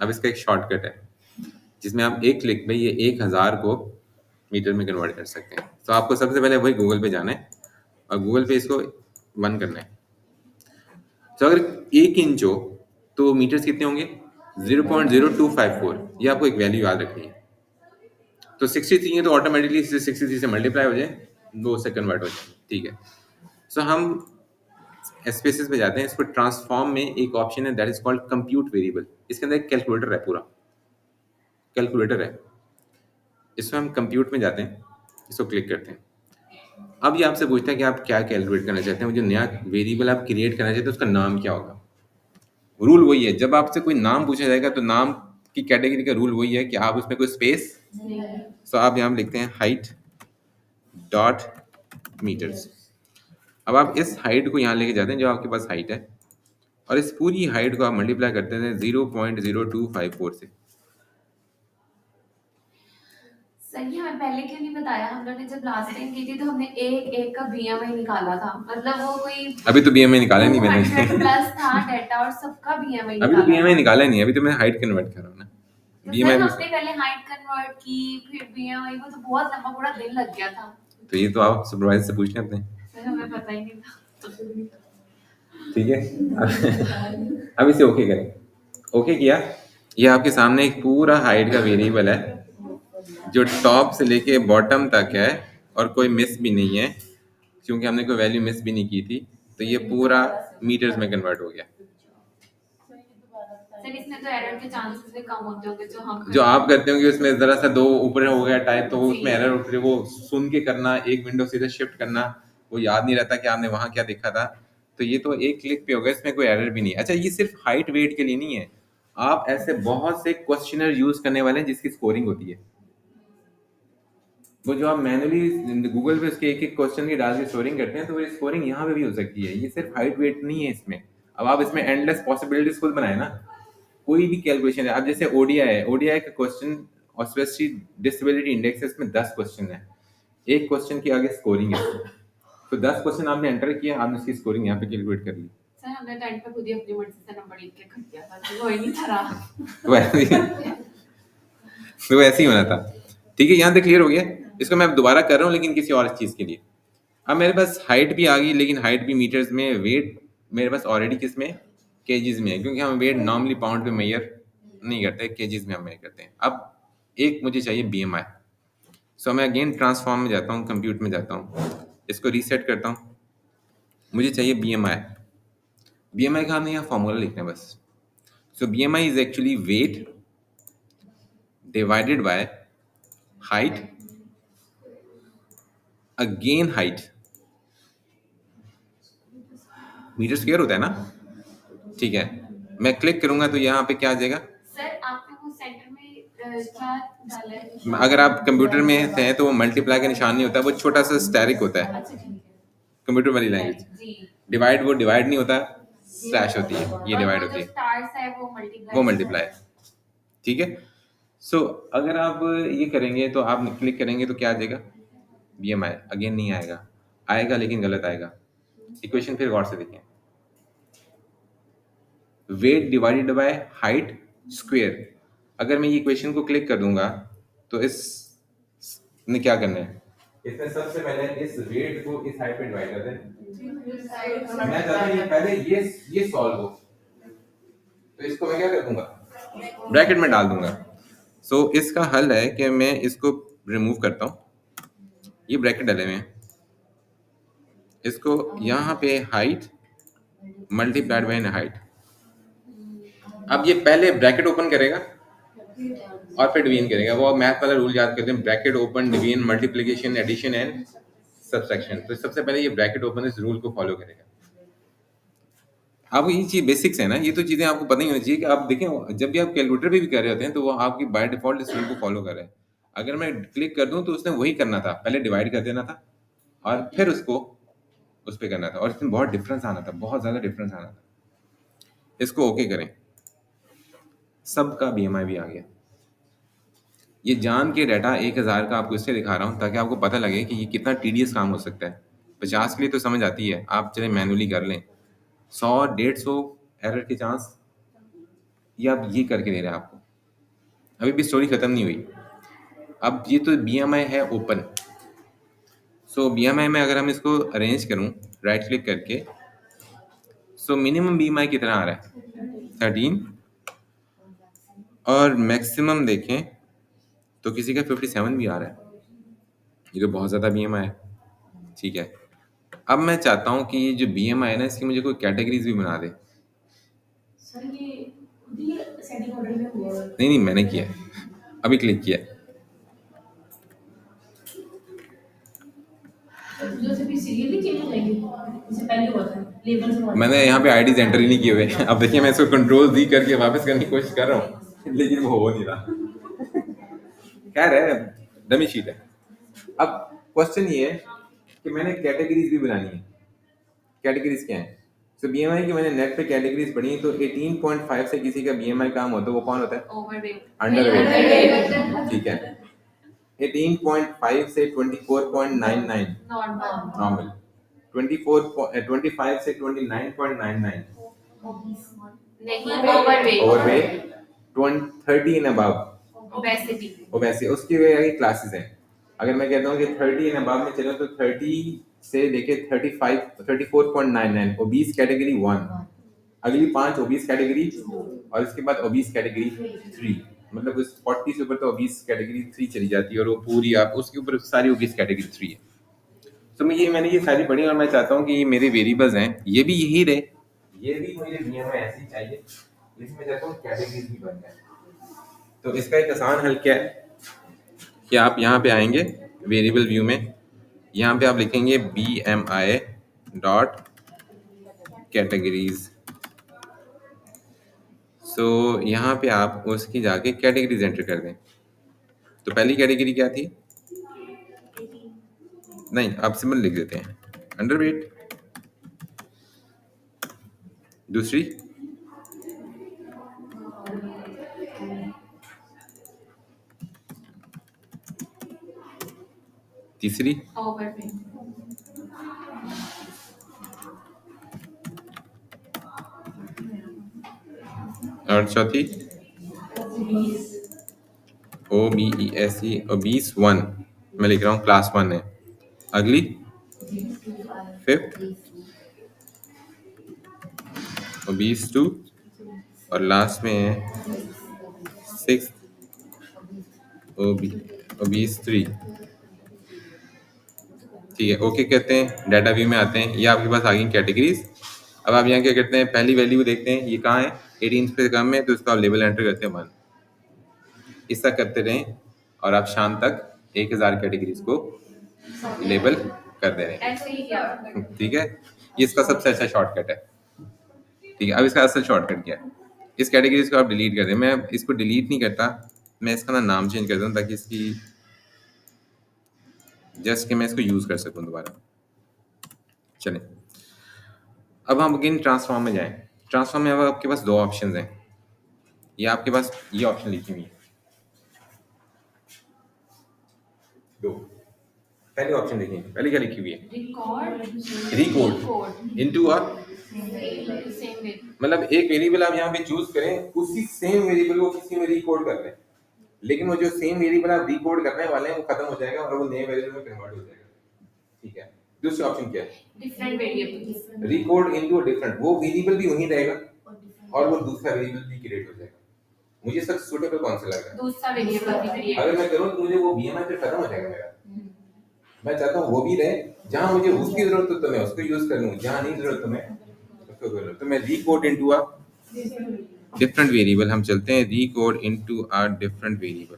अब इसका एक शॉर्टकट है जिसमें आप एक क्लिक में ये 1000 को मीटर में कन्वर्ट कर सकते हैं। तो आपको सबसे पहले वही गूगल पे जाना है और गूगल पे इसको 1 करना है। तो अगर 1 इंच हो तो मीटर्स कितने होंगे? 0.0254। ये आपको एक वैल्यू याद रखनी है। तो 63 है तो ऑटोमेटिकली 63 से मल्टीप्लाई हो जाए, 2 से कन्वर्ट हो जाए। ठीक है। सो हम स्पेसिस पे जाते हैं, इसको ट्रांसफॉर्म में एक ऑप्शन है that is called compute variable. इसके अंदर एक कैलकुलेटर है, पूरा कैलकुलेटर है। इसमें हम कंप्यूट में जाते हैं, इसको क्लिक करते हैं। अब ये आपसे पूछता है कि आप क्या कैलकुलेट करना चाहते हैं, वो जो नया वेरिएबल आप क्रिएट करना चाहते हैं उसका नाम क्या होगा। रूल वही है, जब आपसे कोई नाम पूछा जाएगा तो नाम की कैटेगरी का रूल वही है कि आप उसमें कोई स्पेस, तो आप यहाँ लिखते हैं हाइट डॉट मीटर्स। अब आप इस हाइट को यहाँ लेके जाते हैं जो आपके पास हाइट है, और इस पूरी हाइट को आप मल्टीप्लाई करते हैं 0.0254 से। सर ये हमें पहले क्यों नहीं बताया? हम लोगों ने जब लास्ट टाइम की थी तो हमने एक एक का बीएमआई निकाला था, मतलब वो कोई अभी तो बीएमआई निकाला नहीं मैंने 200 प्लस था डेटा और सबका बीएमआई अभी तो बीएमआई निकाला नहीं, अभी तो मैं हाइट कन्वर्ट कर रहा हूँ ना। तो बीएमआई सर में हमने पहले हाइट कन्वर्ट की फिर बीएमआई, वो तो बहुत लंबा पूरा दिन लग गया था। तो ये तो आप सुपरवाइजर से पूछ लें अपने, सर हमें पता ही नहीं था। ठीक है। अब इसे ओके करें, ओके किया। ये आपके सामने एक पूरा हाइट का वेरिएबल है जो टॉप से लेके बॉटम तक है और कोई मिस भी नहीं है, क्योंकि हमने कोई वैल्यू मिस भी नहीं की थी, तो ये पूरा मीटर्स में कन्वर्ट हो गया। सर इसमें तो एरर के चांसेस भी कम होते होंगे जो आप करते होंगे उसमें जरा सा दो ऊपर हो गया टाइप, तो जी। उसमें एरर उठ रही, वो सुन के करना, एक विंडो सीधे शिफ्ट करना, वो याद नहीं रहता कि आपने वहां क्या देखा था। तो ये तो एक क्लिक पे होगा, इसमें कोई एरर भी नहीं। अच्छा, ये सिर्फ हाइट वेट के लिए नहीं है, आप ऐसे बहुत से क्वेश्चनर यूज करने वाले हैं जिसकी स्कोरिंग होती है। वो जो आप मैनुअली गूगल पे उसके एक एक क्वेश्चन की डाल के स्कोरिंग करते हैं, तो वो स्कोरिंग यहाँ पे भी हो सकती है। ये सिर्फ हाइट वेट नहीं है इसमें। अब आप इसमें एंडलेस पॉसिबिलिटीज खुद बनाए ना, कोई भी कैलकुलेशन है। अब जैसे ओडीआई है, ओडीआई का क्वेश्चन ऑस्पेसिटी डिसेबिलिटी इंडेक्स है, इसमें 10 क्वेश्चन है, एक क्वेश्चन की आगे स्कोरिंग है, तो 10 क्वेश्चन आपने एंटर किया, आपने उसकी स्कोरिंग यहाँ पे कैलकुलेट कर ली। सर हमने तो एंड पे खुद ही अपनी मर्जी से नंबर लिख के खट दिया था, तो वो ही नहीं था। तो ऐसे ही होना था। ठीक है, यहाँ तक क्लियर हो गया। इसको मैं अब दोबारा कर रहा हूँ लेकिन किसी और चीज के लिए। अब मेरे पास हाइट भी आ गई, लेकिन हाइट भी मीटर्स में, वेट मेरे पास ऑलरेडी किस में, केजीज में है, क्योंकि हम वेट नॉर्मली पाउंड पे मेजर नहीं करते, केजीज में हम मेजर करते हैं। अब एक मुझे चाहिए बीएमआई, सो मैं अगेन ट्रांसफॉर्म में जाता हूँ, कंप्यूट में जाता हूँ, इसको रीसेट करता हूँ, मुझे चाहिए बीएमआई। बीएमआई का हमने यहाँ फॉर्मूला लिखना है बस। So BMI is actually weight divided by height again height, metre square होता है ना, ठीक है। मैं क्लिक करूंगा तो यहाँ पे क्या आ जाएगा। सर आपने वो सेंटर में क्या डाला है? अगर आप कंप्यूटर में हैं तो वो मल्टीप्लाई का निशान नहीं होता, वो छोटा सा स्टैरिक होता है, अच्छा ठीक है कंप्यूटर वाली लैंग्वेज। जी। डिवाइड वो डिवाइड नहीं होता, स्लैश होती है, ये और डिवाइड वो होती जो है, स्टार्स है वो मल्टीप्लाई, वो मल्टीप्लाई। ठीक है, सो अगर आप ये करेंगे तो आप क्लिक करेंगे तो क्या आ जाएगा, बीएमआई अगेन नहीं आएगा, आएगा लेकिन गलत आएगा। इक्वेशन फिर गौर से देखें, wait divided by height square. अगर मैं ये इक्वेशन को क्लिक कर दूंगा तो इस ने क्या करना है, इसमें सबसे पहले इस वेट को इस हाइट पे डिवाइड कर दें। मैं चाहता हूं पहले ये सॉल्व हो, तो इसको मैं क्या कर दूंगा, ब्रैकेट में डाल दूंगा। सो इसका हल है कि मैं इसको रिमूव करता हूं, ये ब्रैकेट डाले हुए हैं, इसको यहाँ पे हाइट मल्टीप्लाइड बाय हाइट। अब ये पहले ब्रैकेट ओपन करेगा और फिर डिवीजन करेगा। वो मैथ वाला रूल याद करते हैं, bracket open, division, multiplication, addition and subtraction. तो सबसे पहले ये ब्रैकेट ओपन इस रूल को फॉलो करेगा। अब ये चीज बेसिक्स है ना, ये तो चीजें आपको पता ही होनी चाहिए कि आप देखें जब भी आप कैलकुलेटर पे भी कर रहे होते हैं तो वो आपकी बाय डिफॉल्ट इस रूल को फॉलो कर रहा है। अगर मैं क्लिक कर दूं तो उसने वही करना था, पहले डिवाइड कर देना था और फिर उसको उस पर करना था, और इसमें बहुत डिफरेंस आना था, बहुत ज्यादा डिफरेंस आना था। इसको ओके करें, सबका बीएमआई भी आ गया। ये जान के डाटा 1000 का आपको इसलिए दिखा रहा हूँ ताकि आपको पता लगे कि ये कितना टीडियस काम हो सकता है। 50 के लिए तो समझ आती है, आप चले मैनुअली कर लें, 100 150 एरर के चांस, ये आप ये करके दे रहे हैं आपको। अभी भी स्टोरी खत्म नहीं हुई। अब ये तो बीएमआई है ओपन, सो बीएमआई में अगर हम इसको अरेंज करूं राइट क्लिक करके, सो मिनिमम बीएमआई कितना आ रहा है 13, और मैक्सिमम देखें तो किसी का 57 भी आ रहा है। ये तो बहुत ज़्यादा बीएमआई है, ठीक है। अब मैं चाहता हूँ कि ये जो बीएमआई है ना, इसकी मुझे कोई कैटेगरीज भी बना दे। सर ये खुद ही सेटिंग ऑर्डर में हुआ है। नहीं नहीं, मैंने किया, अभी क्लिक किया। इससे पहले हुआ था लेबर से हुआ था। मैंने यहाँ पे आईडीज एंटर ही नहीं किए हुए। अब देखिए मैं इसको कंट्रोल दी करके वापस करने की कोशिश कर रहा हूँ, लेकिन वो हो नहीं रहा। खैर है, डमी शीट है। अब क्वेश्चन ये है कि मैंने कैटेगरीज भी बनानी है। कैटेगरीज क्या है? सो बीएमआई की मैंने नेट पे कैटेगरीज पढ़ी, तो 18.5 से किसी का बीएमआई काम होता है, वो कौन होता है? Overweight, underweight. ठीक है। 18.5 से 24.99 नॉर्मल, नॉर्मल। 25 से 29.99 नहीं overweight, overweight. 30 and above obesity, obesity. उसकी वजह क्लासेस हैं। अगर मैं कहता हूँ कि 30 एंड अबव में चलो तो 30 से लेके 35 34.99 ओबीस कैटेगरी 1, अगली 5 ओबीस कैटेगरी, और इसके बाद ओबीस कैटेगरी 3। मतलब उस 40 से ऊपर तो ओबीस कैटेगरी 3 चली जाती है, और वो पूरी आप उसके ऊपर सारी ओबीस कैटेगरी 3 है। तो मैंने ये सारी पढ़ी, और मैं चाहता हूँ कि ये मेरे वेरिएबल्स हैं, ये भी यही रहे, ये भी मुझे बीएमआई ऐसे ही चाहिए, लेकिन मैं चाहता हूँ कैटेगरीज भी बन जाए। तो इसका एक आसान हल क्या है कि आप यहाँ पे आएंगे वेरिएबल व्यू में, यहाँ पे आप लिखेंगे BMI डॉट कैटेगरीज। सो यहाँ पे आप उसकी जाके कैटेगरीज एंटर कर दें। तो पहली कैटेगरी क्या थी? नहीं, आप सिंपल लिख देते हैं अंडरवेट। दूसरी तीसरी ओवरवेट, और चौथी OBESE ओबीस 1 मैं लिख रहा हूँ, क्लास 1 है। अगली फिफ्थ ओबीस 2, और लास्ट में है सिक्स ओबीस 3। ठीक है, ओके कहते हैं, डाटा व्यू में आते हैं, ये आपके पास आ गई कैटेगरीज। अब आप यहाँ क्या करते हैं, पहली वैल्यू देखते हैं, ये कहाँ है? 18 से कम है, तो इसका आप लेबल एंटर करते हैं 1। ऐसा करते रहें और आप शाम तक 1000 कैटेगरीज को लेबल कर दे रहे हैं। ऐसे ही क्या? ठीक है, ये इसका सबसे अच्छा शॉर्टकट है। ठीक है, अब इसका असल शॉर्टकट क्या है? इस कैटेगरीज को आप डिलीट कर दें। मैं इसको डिलीट नहीं करता, मैं इसका नाम चेंज कर दूँ ताकि इसकी जस्ट कि मैं इसको यूज कर सकूं दोबारा। चलें, अब हम अगेन ट्रांसफॉर्म में जाएं। ट्रांसफॉर्म में अब आपके पास 2 ऑप्शंस हैं, ये आपके पास ये ऑप्शन लिखी हुई है 2। पहले ऑप्शन देखिए, पहले क्या लिखी हुई है? Record into a, same way, मतलब एक वेरिएबल आप यहाँ पे चूज करें, उसी सेम वेरिएबल को किसी में रिकॉर्ड कर लें, लेकिन वो जो सेम वेरिएबल आप रिकॉर्ड करने वाले हैं वो खत्म हो जाएगा और वो नए वेरिएबल में कन्वर्ट हो जाएगा। ठीक है, दूसरा ऑप्शन क्या है? Different variable, record into different, वो वेरिएबल भी वही रहेगा और वो दूसरा वेरिएबल भी क्रिएट हो जाएगा। मुझे सबसे सूटेबल कौन सा लग रहा है? दूसरा वेरिएबल भी क्रिएट, अगर मैं करूँ तो मुझे वो बीएमआई पे खत्म हो जाएगा मेरा। मैं चाहता हूँ वो भी रहे, जहाँ मुझे उसकी जरूरत हो तो मैं उसको यूज कर लूँ, जहाँ नहीं जरूरत तो मैं उसको कर लूँ। तो मैं Recode into a different variable, हम चलते हैं Recode into a different variable.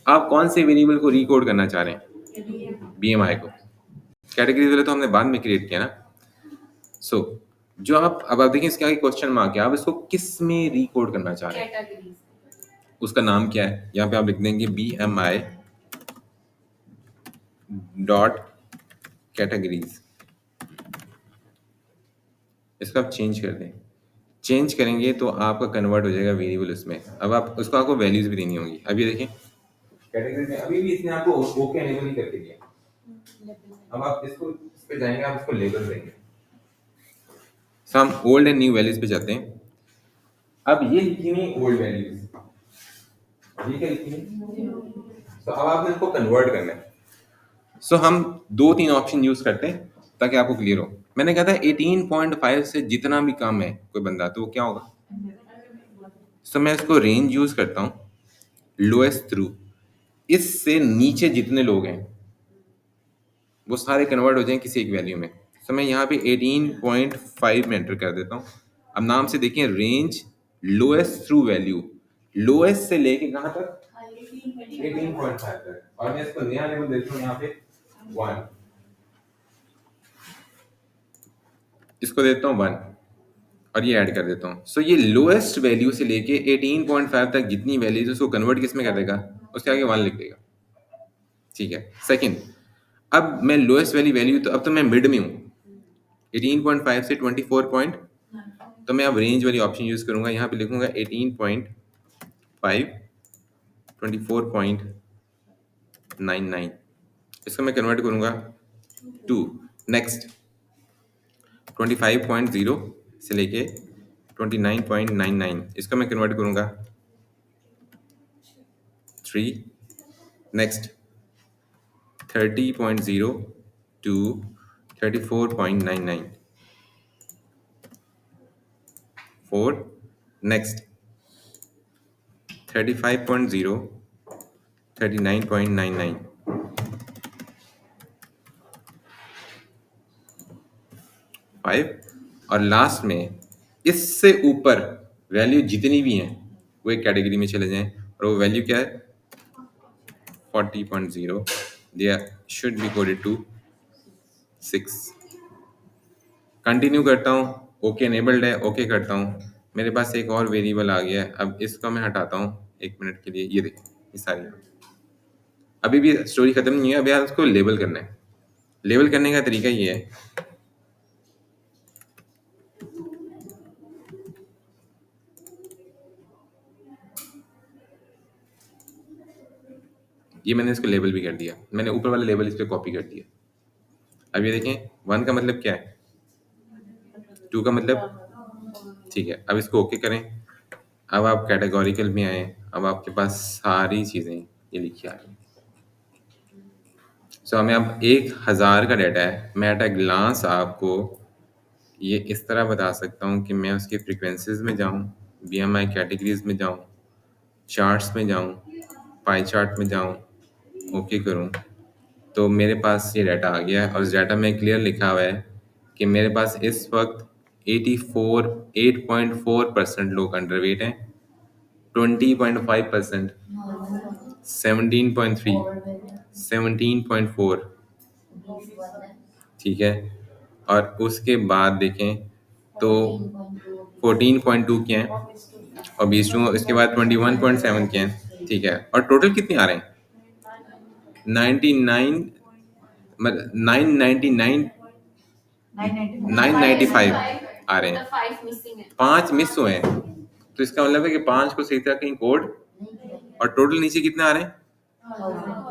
आप कौन से वेरिएबल को रिकोड करना चाह रहे हैं? बीएमआई को। कैटेगरी वाले तो हमने बाद में क्रिएट किया ना। सो जो अब आप देखिए इसके आगे क्वेश्चन मार्क है, आप इसको किस में रिकोड करना चाह रहे हैं? कैटेगरीज, उसका नाम क्या है? यहाँ पे आप लिख देंगे BMI डॉट कैटेगरीज। इसको आप चेंज कर दें, चेंज करेंगे तो आपका कन्वर्ट हो जाएगा वेरिएबल उसमें। अब आप उसको आपको वैल्यूज भी देनी होंगी। अब ये देखिए कैटेगरी में अभी भी इसने आपको ओके एनेबल नहीं करके दिया। अब आप इसको इस पे जाएंगे, आप इसको लेबल देंगे। सो हम ओल्ड एंड न्यू वैल्यूज पे जाते हैं। अब ये लिखी हुई ओल्ड वैल्यूज, ये क्या लिखी है? तो अब आपने इसको कन्वर्ट करना है। सो हम 2-3 ऑप्शन यूज करते हैं ताकि आपको क्लियर हो। मैंने कहा था 18.5 से जितना भी कम है कोई बंदा, तो वो क्या होगा? सो मैं इसको रेंज यूज करता हूँ, लोएस्ट थ्रू। इससे नीचे जितने लोग हैं वो सारे कन्वर्ट हो जाएं किसी एक वैल्यू में। सो मैं यहाँ पे 18.5 में एंटर कर देता हूँ। अब नाम से देखिए, range lowest through value, lowest से लेके कहाँ तक? 18.5 तक। और मैं इसको नया लेवल देता हूँ यहाँ पे 1। इसको देता हूँ 1 और ये ऐड कर देता हूँ। सो ये लोएस्ट वैल्यू से लेके 18.5 तक जितनी वैल्यूज उसको कन्वर्ट किस में कर देगा, उसके आगे 1 लिख देगा। ठीक है। सेकंड, अब मैं लोएस्ट वैल्यू तो अब तो मैं मिड में हूँ, 18.5 से 24 तो मैं अब रेंज वाली ऑप्शन यूज करूंगा। यहाँ पे लिखूंगा 18.5 24.99, इसको मैं कन्वर्ट करूंगा 2। नेक्स्ट 25.0 से लेके 29.99, इसको मैं कन्वर्ट करूंगा 3। Next 30.0 to 34.99 4। नेक्स्ट 35.0 39.99 5। और लास्ट में इससे ऊपर वैल्यू जितनी भी हैं वो एक कैटेगरी में चले जाएं, और वो वैल्यू क्या है 40.0, they should be coded to 6। Continue करता हूँ, ओके एनेबल्ड है, ओके करता हूँ। मेरे पास एक और वेरिएबल आ गया है, अब इसको मैं हटाता हूँ 1 मिनट के लिए। ये देखिए ये सारी, अभी भी स्टोरी खत्म नहीं है, अभी आप उसको लेबल करना है। लेबल करने का तरीका ये है, ये मैंने इसको लेबल भी कर दिया, मैंने ऊपर वाला लेबल इस पर कॉपी कर दिया। अब ये देखें 1 का मतलब क्या है, 2 का मतलब, ठीक है। अब इसको ओके करें। अब आप कैटेगोरिकल में आए, अब आपके पास सारी चीज़ें ये लिखी आ रही हैं। सो हमें अब 1000 का डाटा है, मैं एट अ ग्लांस आपको ये इस तरह बता सकता हूँ कि मैं उसकी फ्रीक्वेंसीज में जाऊँ, बीएमआई कैटेगरीज में जाऊँ, चार्ट्स में जाऊँ, पाई चार्ट में जाऊँ, ओके करूँ, तो मेरे पास ये डाटा आ गया है। और उस डाटा में क्लियर लिखा हुआ है कि मेरे पास इस वक्त 8.4% लोग अंडरवेट हैं, 20.5%, 17.3, 17.4, ठीक है। और उसके बाद देखें तो 14.2 के हैं, और 20 इसके बाद 21.7 के हैं, ठीक है। और टोटल कितने आ रहे हैं 99, मतलब 999, 995 आ रहे हैं। 5 मिसिंग है, 5 मिस हुए हैं, तो इसका मतलब है कि 5 को सही तरह कहीं कोड, और टोटल नीचे कितने आ रहे हैं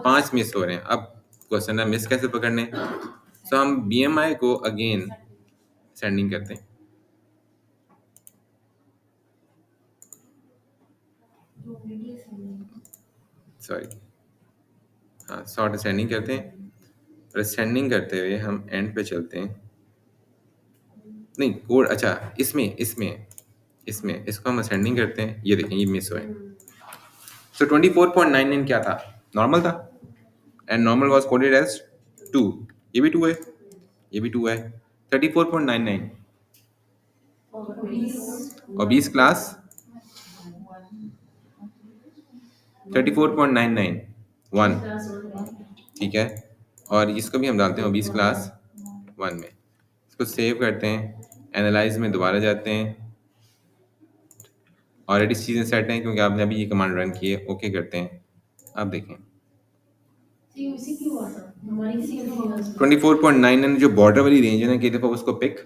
5 मिस हो रहे हैं। अब क्वेश्चन है मिस कैसे पकड़ने, तो हम बीएमआई को अगेन सेंडिंग करते हैं, सॉरी हाँ सॉर्ट असेंडिंग करते हैं। और असेंडिंग करते हुए हम एंड पे चलते हैं, नहीं कोड, अच्छा इसमें इसमें इसमें इसको हम असेंडिंग करते हैं। ये देखें ये मिस हुए। सो 24.99 क्या था, नॉर्मल था, and normal was coded as 2, ये भी 2 है, ये भी 2 है। 34.99 ओबीस क्लास 34.99 1, ठीक है। और इसको भी हम डालते हैं ओबीस क्लास 1 में, इसको सेव करते हैं, एनालाइज में दोबारा जाते हैं। ऑलरेडी चीज़ें सेट हैं क्योंकि आपने अभी ये कमांड रन की है, ओके करते हैं। अब देखें 24.99 जो बॉर्डर वाली रेंज है ना, कई दफ़ा उसको पिक,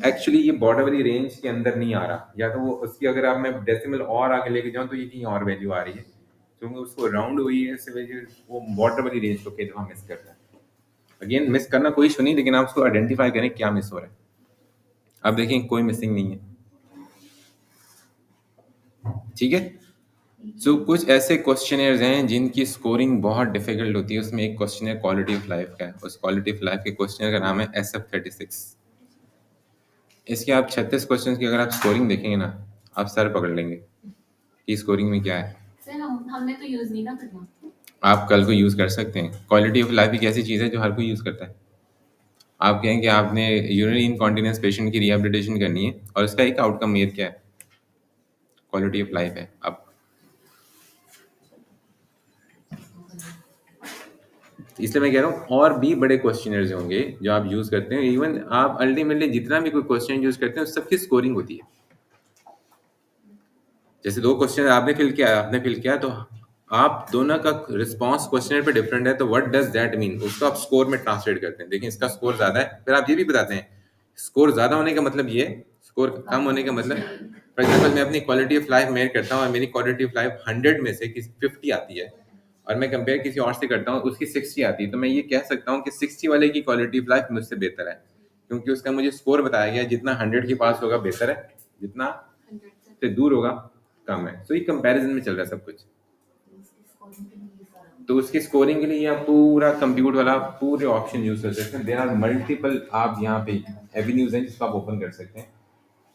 एक्चुअली ये बॉर्डर वाली रेंज के अंदर नहीं आ रहा, या तो वो उसकी अगर आप मैं डेसिमल और आगे लेके जाऊँ तो ये कहीं और वैल्यू आ रही है, क्योंकि उसको राउंड हुई है, इस वजह से वो बॉर्डर वाली रेंज को कई दफ़ा मिस करता है। अगेन मिस करना कोई इशू नहीं, लेकिन आप उसको आइडेंटिफाई करें क्या मिस हो रहा है। अब देखें कोई मिसिंग नहीं है, ठीक है। सो कुछ ऐसे क्वेश्चनर्स हैं जिनकी स्कोरिंग बहुत डिफिकल्ट होती है, उसमें एक क्वेश्चन है क्वालिटी ऑफ लाइफ का है, उस क्वालिटी ऑफ लाइफ के क्वेश्चन का नाम है SF36। इसके आप 36 क्वेश्चंस की अगर आप स्कोरिंग देखेंगे ना, आप सर पकड़ लेंगे कि स्कोरिंग में क्या है। सर हमने तो यूज नहीं ना करना। आप कल को यूज़ कर सकते हैं। क्वालिटी ऑफ लाइफ एक ऐसी चीज़ है जो हर कोई यूज़ करता है। आप कहें कि आपने यूरिनरी इनकॉन्टिनेंस पेशेंट की रिहेबिलिटेशन करनी है, और इसका एक आउटकम मेयर क्या है, क्वालिटी ऑफ लाइफ है। अब इसलिए मैं कह रहा हूँ और भी बड़े क्वेश्चनर्स होंगे जो आप यूज करते हैं। इवन आप अल्टीमेटली जितना भी कोई क्वेश्चन यूज करते हैं उस सबकी स्कोरिंग होती है। जैसे 2 क्वेश्चन आपने फिल किया तो आप दोनों का रिस्पांस क्वेश्चनर पे डिफरेंट है, तो व्हाट डज दैट मीन, उसको आप स्कोर में ट्रांसलेट करते हैं। देखिए इसका स्कोर ज्यादा है, फिर आप ये भी बताते हैं स्कोर ज्यादा होने का मतलब ये, स्कोर कम होने का मतलब। फॉर एग्जांपल मैं अपनी क्वालिटी ऑफ लाइफ मेजर करता हूँ और मेरी क्वालिटी ऑफ लाइफ 100 में से 50 आती है, और मैं कंपेयर किसी और से करता हूँ उसकी 60 आती है, तो मैं ये कह सकता हूँ कि 60 वाले की क्वालिटी ऑफ लाइफ मुझसे बेहतर है, क्योंकि उसका मुझे स्कोर बताया गया जितना 100 के पास होगा बेहतर है, जितना 100 से दूर होगा कम है। तो ये कंपैरिजन में चल रहा है सब कुछ। तो उसकी स्कोरिंग के लिए आप पूरा कंप्यूट वाला पूरे ऑप्शन यूज कर सकते हैं। देयर आर मल्टीपल, आप यहाँ पे एवेन्यूज हैं जिसको आप ओपन कर सकते हैं।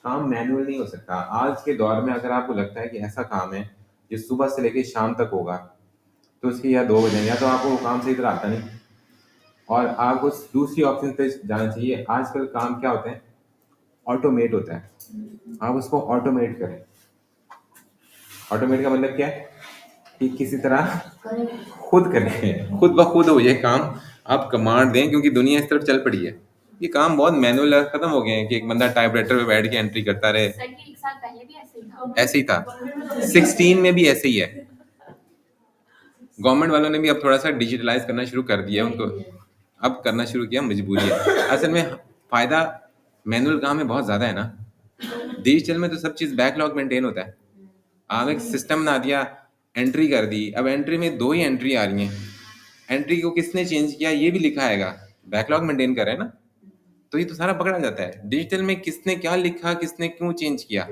काम मैनुअल नहीं हो सकता आज के दौर में। अगर आपको लगता है कि ऐसा काम है जो सुबह से लेकर शाम तक होगा, तो उसकी या 2 वजह, या तो आपको वो काम सही तरह आता नहीं, और आपको दूसरी ऑप्शन पे जाना चाहिए। आजकल काम क्या होता है, ऑटोमेट होता है, आप उसको ऑटोमेट करें। ऑटोमेट का मतलब क्या है कि किसी तरह खुद करें, खुद ब खुद हो ये काम, आप कमांड दें, क्योंकि दुनिया इस तरफ चल पड़ी है। ये काम बहुत मैनुअल खत्म हो गए हैं कि एक बंदा टाइपराइटर पे बैठ के एंट्री करता रहे। सर ये 1 साल पहले भी ऐसे ही था। ऐसे ही था, 16 में भी ऐसे ही है। गवर्नमेंट वालों ने भी अब थोड़ा सा डिजिटलाइज करना शुरू कर दिया, उनको अब करना शुरू किया, मजबूरी है। असल में फायदा मैनुअल काम में बहुत ज्यादा है ना, डिजिटल में तो सब चीज बैकलॉग मेंटेन होता है। आप एक सिस्टम बना दिया, एंट्री कर दी, अब एंट्री में 2 ही एंट्री आ रही हैं, एंट्री को किसने चेंज किया ये भी लिखा आएगा, बैकलॉग मेंटेन कर रहे हैं ना, तो ये तो सारा पकड़ा जाता है। डिजिटल में किसने क्या लिखा, किसने क्यों चेंज किया,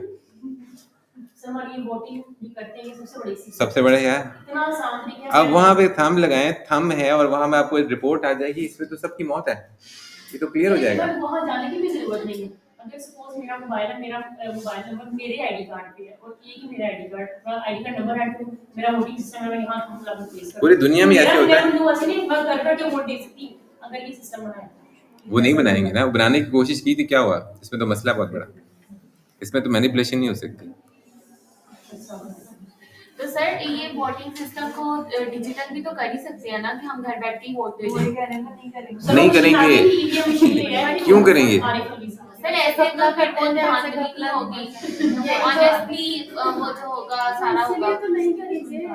हमारी वोटिंग भी करते हैं, सबसे बड़ी चीज, सबसे बड़ा है। इतना आसान तरीका है। अब वहां पे थंब लगाएं, थंब है और वहां में आपको एक रिपोर्ट आ जाएगी, इसमें तो सबकी मौत है, ये तो क्लियर हो जाएगा। वहां जाने की भी जरूरत नहीं है। अगर सपोज मेरा मोबाइल है, मेरा मोबाइल नंबर मेरे आईडी कार्ड पे है और एक ही मेरा आईडी कार्ड नंबर है, तो मेरा वोटिंग सिस्टम है, मैं यहाँ थंब लगा प्लेस कर, पूरी दुनिया में ऐसे होता है। मैं वैसे नहीं, मैं घर बैठ के वोट दे सकती हूं अगर ये सिस्टम बनाया। वो नहीं बनाएंगे ना, वो बनाने की कोशिश की थी, क्या हुआ इसमें, तो मसला बहुत बड़ा, इसमें तो मैनिपुलेशन नहीं हो सकती। तो सर ये वोटिंग सिस्टम को डिजिटल भी तो कर ही सकते हैं ना, कि हम घर बैठ के ही वोट दे वही दें। कह रहे हैं ना, नहीं करेंगे। नहीं करेंगे, क्यों करेंगे? सर ऐसे तो फिर वो धांधली नहीं होगी, ऑनेस्टली वो जो होगा सारा होगा। तो नहीं करेंगे।